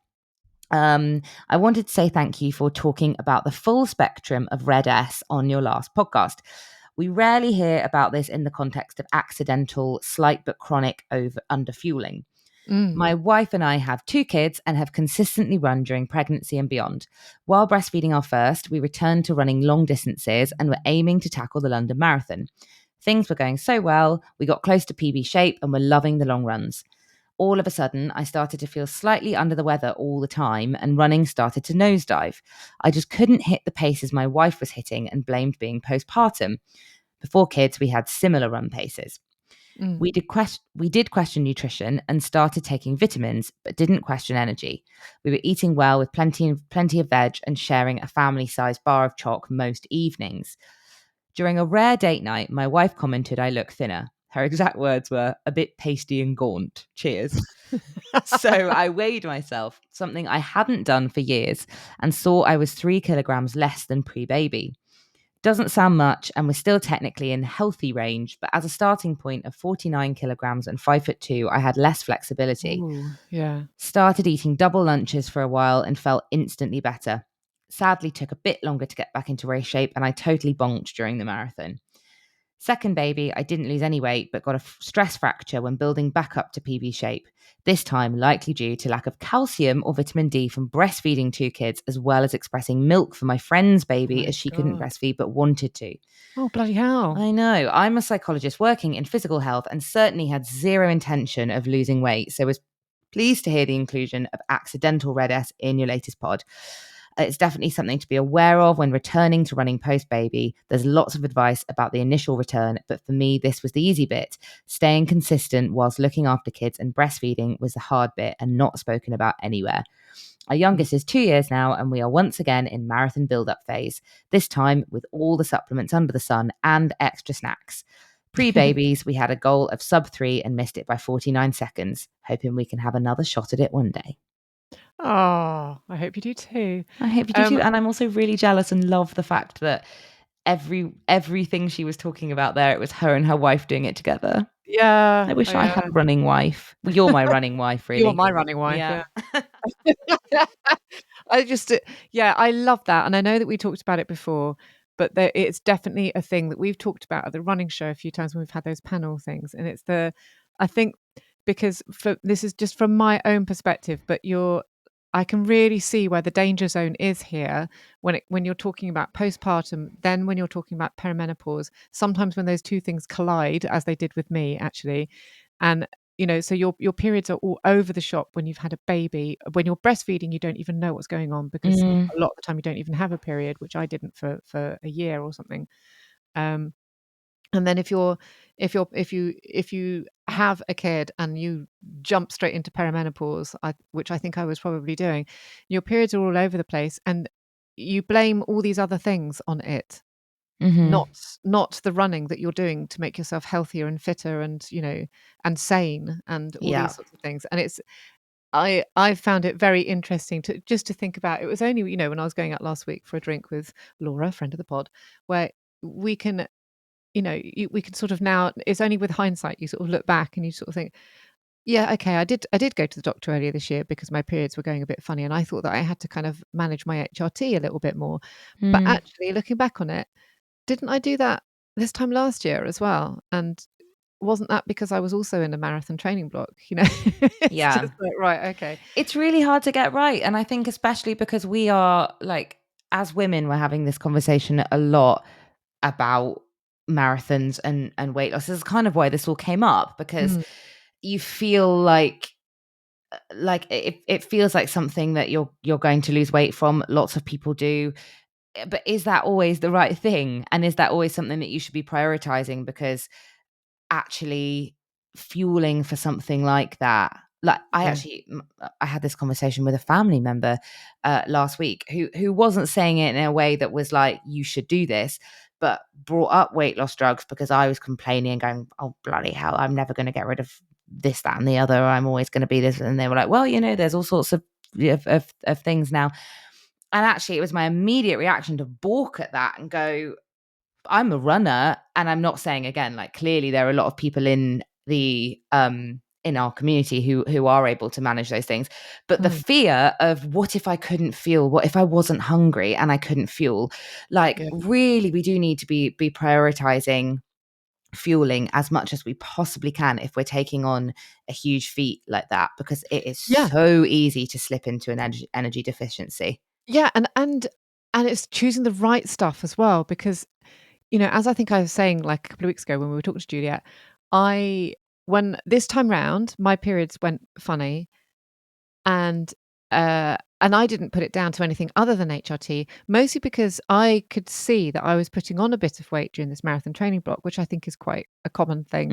I wanted to say thank you for talking about the full spectrum of Red S on your last podcast. We rarely hear about this in the context of accidental, slight but chronic underfueling. My wife and I have 2 kids and have consistently run during pregnancy and beyond. While breastfeeding our first, we returned to running long distances and were aiming to tackle the London Marathon. Things were going so well, we got close to PB shape and were loving the long runs. All of a sudden, I started to feel slightly under the weather all the time, and running started to nosedive. I just couldn't hit the paces my wife was hitting and blamed being postpartum. Before kids, we had similar run paces. We did question nutrition and started taking vitamins, but didn't question energy. We were eating well with plenty of veg and sharing a family-sized bar of chalk most evenings. During a rare date night, my wife commented I look thinner. Her exact words were, "a bit pasty and gaunt. Cheers." So I weighed myself, something I hadn't done for years, and saw I was 3 kilograms less than pre-baby. Doesn't sound much, and we're still technically in healthy range, but as a starting point of 49 kilograms and 5'2", I had less flexibility. Ooh, yeah. Started eating double lunches for a while and felt instantly better. Sadly, took a bit longer to get back into race shape, and I totally bonked during the marathon. Second baby, I didn't lose any weight, but got a stress fracture when building back up to PB shape. This time, likely due to lack of calcium or vitamin D from breastfeeding 2 kids, as well as expressing milk for my friend's baby as she couldn't breastfeed but wanted to. Oh, bloody hell. I know. I'm a psychologist working in physical health and certainly had zero intention of losing weight, so was pleased to hear the inclusion of accidental Red S in your latest pod. It's definitely something to be aware of when returning to running post-baby. There's lots of advice about the initial return, but for me, this was the easy bit. Staying consistent whilst looking after kids and breastfeeding was the hard bit and not spoken about anywhere. Our youngest is 2 years now, and we are once again in marathon build-up phase, this time with all the supplements under the sun and extra snacks. Pre-babies, we had a goal of sub 3 and missed it by 49 seconds, hoping we can have another shot at it one day. Oh, I hope you do too. I hope you do too. And I'm also really jealous and love the fact that everything she was talking about there, it was her and her wife doing it together. Yeah. I wish I had a running wife. Well, you're my running wife, really. You're my running wife, yeah. I love that. And I know that we talked about it before, but it's definitely a thing that we've talked about at the running show a few times when we've had those panel things. And I think, because this is just from my own perspective, but I can really see where the danger zone is here when you're talking about postpartum, then when you're talking about perimenopause, sometimes when those two things collide, as they did with me actually. And so your periods are all over the shop when you've had a baby. When you're breastfeeding, you don't even know what's going on, because a lot of the time you don't even have a period, which I didn't for a year or something. And then if you have a kid and you jump straight into perimenopause, which I think I was probably doing, your periods are all over the place, and you blame all these other things on it, not the running that you're doing to make yourself healthier and fitter and and sane and all these sorts of things. And I found it very interesting to think about. It was only when I was going out last week for a drink with Laura, friend of the pod, where we can we can sort of now, it's only with hindsight you sort of look back and you sort of think, yeah, okay, I did go to the doctor earlier this year because my periods were going a bit funny, and I thought that I had to kind of manage my HRT a little bit more. But actually, looking back on it, didn't I do that this time last year as well? And wasn't that because I was also in a marathon training block? It's just like, right, okay. It's really hard to get right. And I think especially because we are like, as women, we're having this conversation a lot about marathons and weight loss. This is kind of why this all came up, because you feel like it feels like something that you're going to lose weight from. Lots of people do. But is that always the right thing? And is that always something that you should be prioritizing? Because actually fueling for something like that, like I had this conversation with a family member last week who wasn't saying it in a way that was like, you should do this, but brought up weight loss drugs because I was complaining and going, oh bloody hell, I'm never going to get rid of this, that and the other, I'm always going to be this. And they were like, well, there's all sorts of things now. And actually it was my immediate reaction to balk at that and go, I'm a runner. And I'm not saying, again, like, clearly there are a lot of people in the in our community who are able to manage those things, but the fear of, what if I couldn't fuel, what if I wasn't hungry and I couldn't fuel, like, really we do need to be prioritizing fueling as much as we possibly can if we're taking on a huge feat like that, because it is so easy to slip into an energy deficiency. And it's choosing the right stuff as well, because as I think I was saying like a couple of weeks ago when we were talking to Juliet, when this time round my periods went funny, and I didn't put it down to anything other than HRT, mostly because I could see that I was putting on a bit of weight during this marathon training block, which I think is quite a common thing,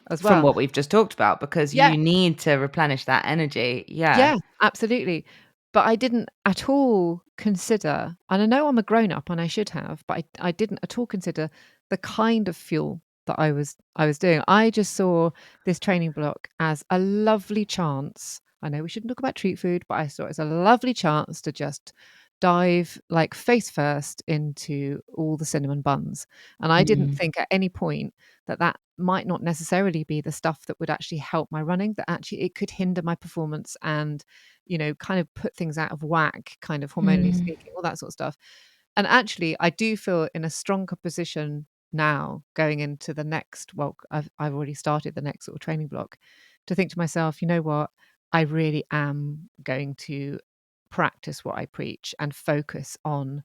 as well. From what we've just talked about, because you need to replenish that energy. Yeah, absolutely. But I didn't at all consider, and I know I'm a grown up and I should have, but I didn't at all consider the kind of fuel that I was doing. I just saw this training block as a lovely chance. I know we shouldn't talk about treat food, but I saw it as a lovely chance to just dive like face first into all the cinnamon buns. And I didn't think at any point that might not necessarily be the stuff that would actually help my running, that actually it could hinder my performance and, kind of put things out of whack, kind of hormonally speaking, all that sort of stuff. And actually, I do feel in a stronger position now going into the next, well, I've already started the next sort of training block, to think to myself, you know what, I really am going to practice what I preach and focus on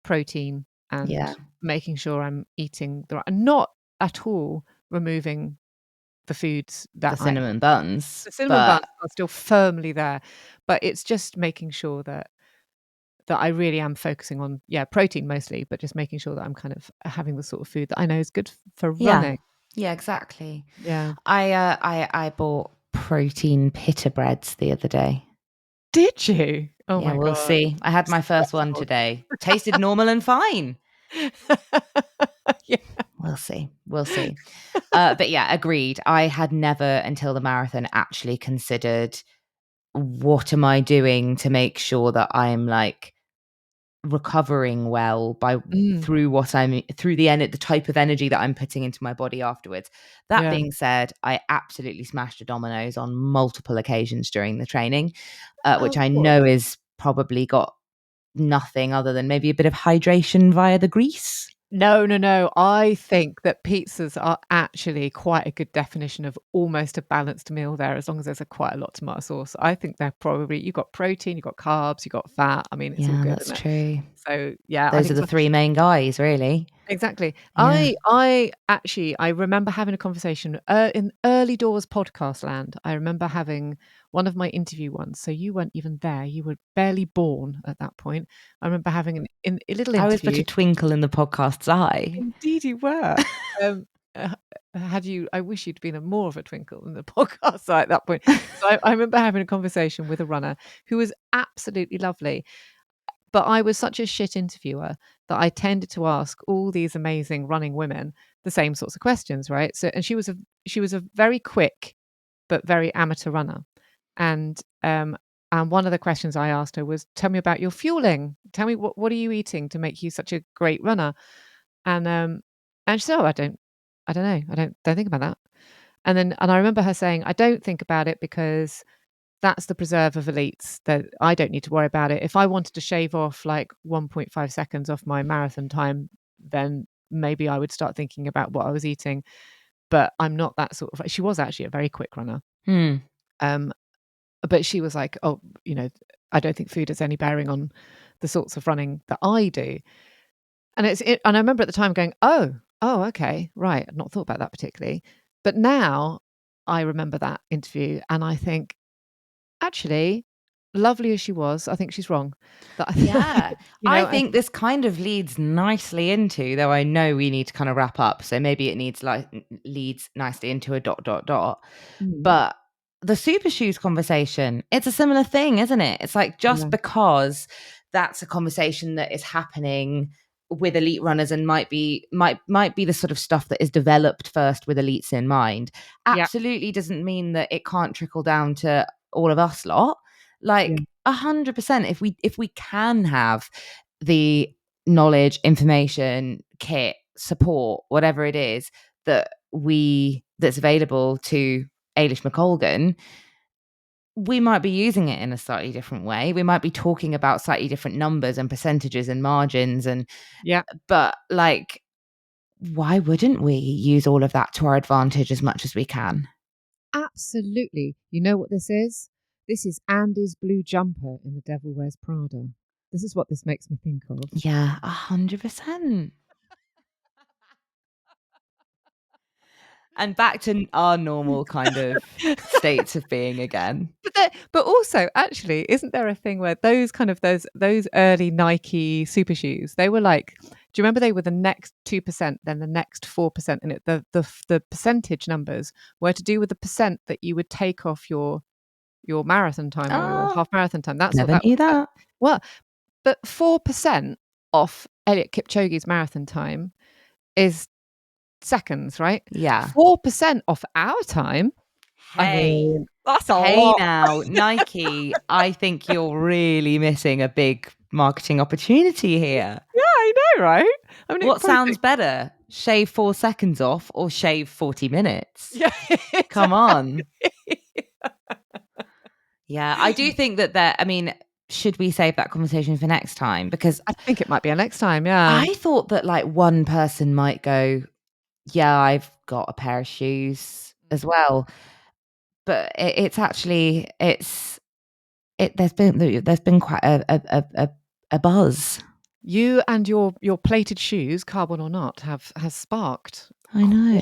protein and making sure I'm eating the right, and not at all removing the foods that the cinnamon buns. The cinnamon buns are still firmly there, but it's just making sure that I really am focusing on protein mostly, but just making sure that I'm kind of having the sort of food that I know is good for running. Yeah, exactly. Yeah. I bought protein pita breads the other day. Did you? Oh my God. We'll see. I had my first one today. Tasted normal and fine. Yeah. We'll see. But yeah, agreed. I had never until the marathon actually considered, what am I doing to make sure that I'm like recovering well through the type of energy that I'm putting into my body afterwards. That being said, I absolutely smashed a Domino's on multiple occasions during the training, which I know is probably got nothing other than maybe a bit of hydration via the grease. No. I think that pizzas are actually quite a good definition of almost a balanced meal there, as long as there's quite a lot of tomato sauce. I think they're probably, you've got protein, you've got carbs, you've got fat. I mean, it's all good. That's true. So yeah, those are the three main guys, really. Exactly. Yeah. I remember having a conversation in early doors podcast land. I remember having one of my interview ones. So you weren't even there. You were barely born at that point. I remember having a little interview. I was but a twinkle in the podcast's eye. Indeed you were. I wish you'd been more of a twinkle in the podcast eye at that point. So I remember having a conversation with a runner who was absolutely lovely. But I was such a shit interviewer that I tended to ask all these amazing running women the same sorts of questions, right? So, and she was a very quick but very amateur runner, and one of the questions I asked her was, "Tell me about your fueling. Tell me what are you eating to make you such a great runner?" And she said, "Oh, I don't know. I don't think about that." And I remember her saying, "I don't think about it because that's the preserve of elites, that I don't need to worry about it. If I wanted to shave off like 1.5 seconds off my marathon time, then maybe I would start thinking about what I was eating." but I'm not that sort of. She was actually a very quick runner. But she was like, oh, I don't think food has any bearing on the sorts of running that I do. And and I remember at the time going, oh, okay, right. I'd not thought about that particularly. But now I remember that interview and I think, actually, lovely as she was, I think she's wrong. Yeah. I think this kind of leads nicely into, though I know we need to kind of wrap up, so maybe it leads nicely into a ... But the super shoes conversation, it's a similar thing, isn't it? It's like, just because that's a conversation that is happening with elite runners and might be the sort of stuff that is developed first with elites in mind, absolutely doesn't mean that it can't trickle down to all of us lot. Like 100%, if we can have the knowledge, information, kit, support, whatever it is that's available to Eilish McColgan, we might be using it in a slightly different way. We might be talking about slightly different numbers and percentages and margins but like, why wouldn't we use all of that to our advantage as much as we can? Absolutely. You know what this is? This is Andy's blue jumper in The Devil Wears Prada. This is what this makes me think of. Yeah, 100%. And back to our normal kind of states of being again. But also, actually, isn't there a thing where those early Nike super shoes, they were like, do you remember they were the next 2%, then the next 4%, and the percentage numbers were to do with the percent that you would take off your marathon time or your half marathon time. That's never what that knew was. that. Well, but 4% off Eliud Kipchoge's marathon time is seconds, right? Yeah. 4% off our time. Hey, I mean, that's a lot. Now, Nike, I think you're really missing a big marketing opportunity here. Yeah, I know, right? I mean, what sounds better? Shave 4 seconds off or shave 40 minutes? Yeah, come on. Yeah, I do think that should we save that conversation for next time? Because I think it might be a next time, yeah. I thought that like one person might go, yeah, I've got a pair of shoes as well. But there's been quite a buzz. You and your plated shoes, carbon or not, has sparked. I know.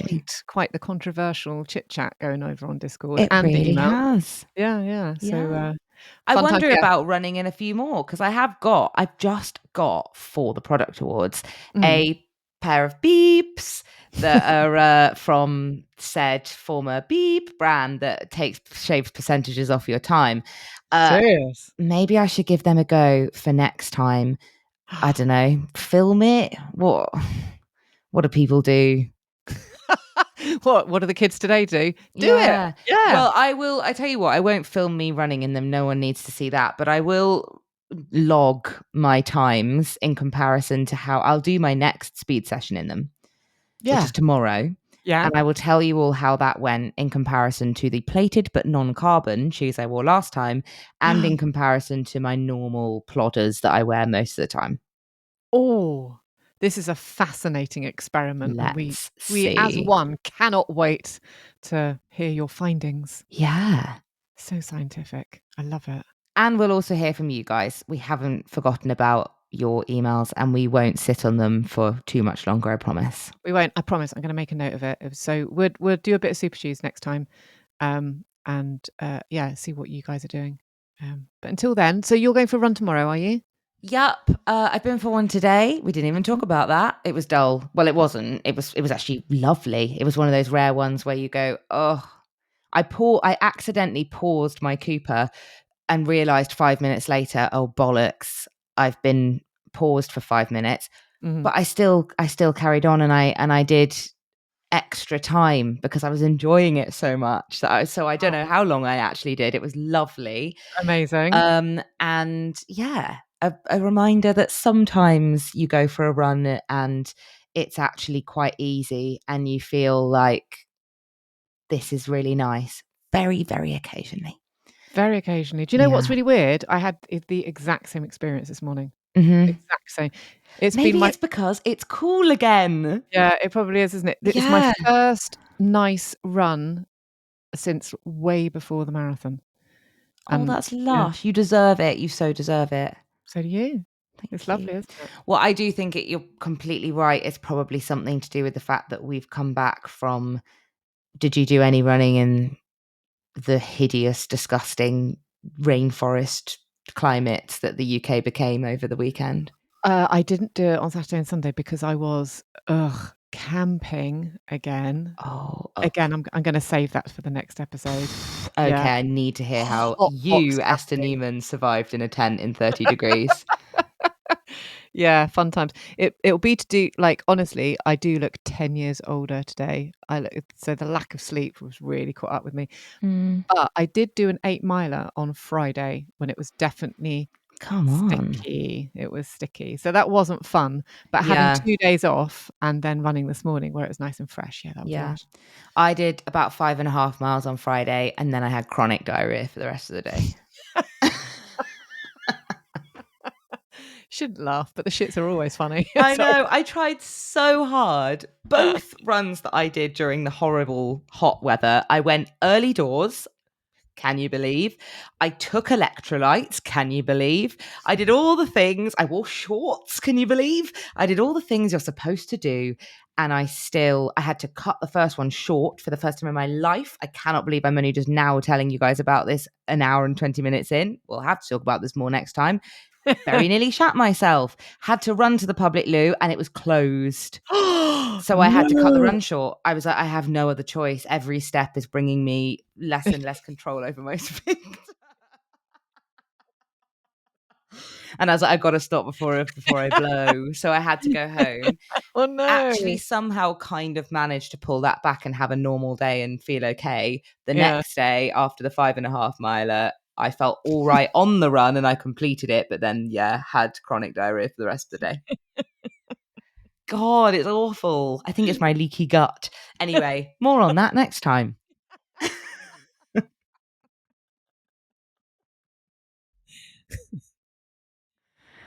Quite the controversial chit chat going over on Discord. It and really email. has. Yeah. So I wonder about running in a few more, because I've just got for the product awards a pair of beeps that are from said former beep brand that shaves percentages off your time. Serious? Maybe I should give them a go for next time. I don't know. Film it. What do people do? What do the kids today do? Do it. Yeah. Well, I tell you what, I won't film me running in them. No one needs to see that. But I will log my times in comparison to how I'll do my next speed session in them, which is tomorrow. Yeah. And I will tell you all how that went in comparison to the plated but non-carbon shoes I wore last time, and in comparison to my normal plodders that I wear most of the time. Oh, this is a fascinating experiment. Let's we as one cannot wait to hear your findings. Yeah. So scientific. I love it. And we'll also hear from you guys. We haven't forgotten about your emails, and we won't sit on them for too much longer, I promise. We won't. I promise. I'm going to make a note of it. So we'll do a bit of super shoes next time. See what you guys are doing. But until then, so you're going for a run tomorrow, are you? Yup. I've been for one today. We didn't even talk about that. It was dull. Well, it wasn't. It was actually lovely. It was one of those rare ones where you go, oh, I accidentally paused my Cooper and realized 5 minutes later, oh bollocks, I've been paused for 5 minutes. But I still carried on, and I did extra time because I was enjoying it so much. So I don't know how long I actually did. It was lovely. Amazing. And yeah, a reminder that sometimes you go for a run and it's actually quite easy and you feel like this is really nice. Very, very occasionally. Very occasionally. Do you know what's really weird? I had the exact same experience this morning. Exact same. It's because it's cool again. Yeah, it probably is, isn't it? It's my first nice run since way before the marathon. Oh, that's lush. You deserve it. You so deserve it. So do you. It's lovely, isn't it? Well, I do think you're completely right. It's probably something to do with the fact that we've come back from. Did you do any running in the hideous, disgusting rainforest climate that the UK became over the weekend? I didn't do it on Saturday and Sunday because I was camping again. Again, I'm going to save that for the next episode. Okay, Yeah. I need to hear how Hot you, box Esther camping. Newman, survived in a tent in 30 degrees. Yeah, fun times. It'll be to do, like, honestly, I do look 10 years older today. So the lack of sleep was really caught up with me. But I did do an 8-miler on Friday when it was definitely sticky. It was sticky. So that wasn't fun. But having 2 days off and then running this morning where it was nice and fresh, that was lush. I did about 5.5 miles on Friday, and then I had chronic diarrhea for the rest of the day. Shouldn't laugh, but the shits are always funny. I know. I tried so hard. Both runs that I did during the horrible hot weather, I went early doors. Can you believe? I took electrolytes. Can you believe? I did all the things. I wore shorts. Can you believe? I did all the things you're supposed to do. And I had to cut the first one short for the first time in my life. I cannot believe I'm only just now telling you guys about this an hour and 20 minutes in. We'll have to talk about this more next time. Very nearly shat myself. Had to run to the public loo and it was closed. So I had to cut the run short. I was like, I have no other choice. Every step is bringing me less and less control over most things. And I was like, I've got to stop before I blow. So I had to go home. Oh no. Actually, somehow kind of managed to pull that back and have a normal day and feel okay. The next day, after the 5.5 miler, I felt all right on the run and I completed it, but then, had chronic diarrhea for the rest of the day. God, it's awful. I think it's my leaky gut. Anyway, more on that next time.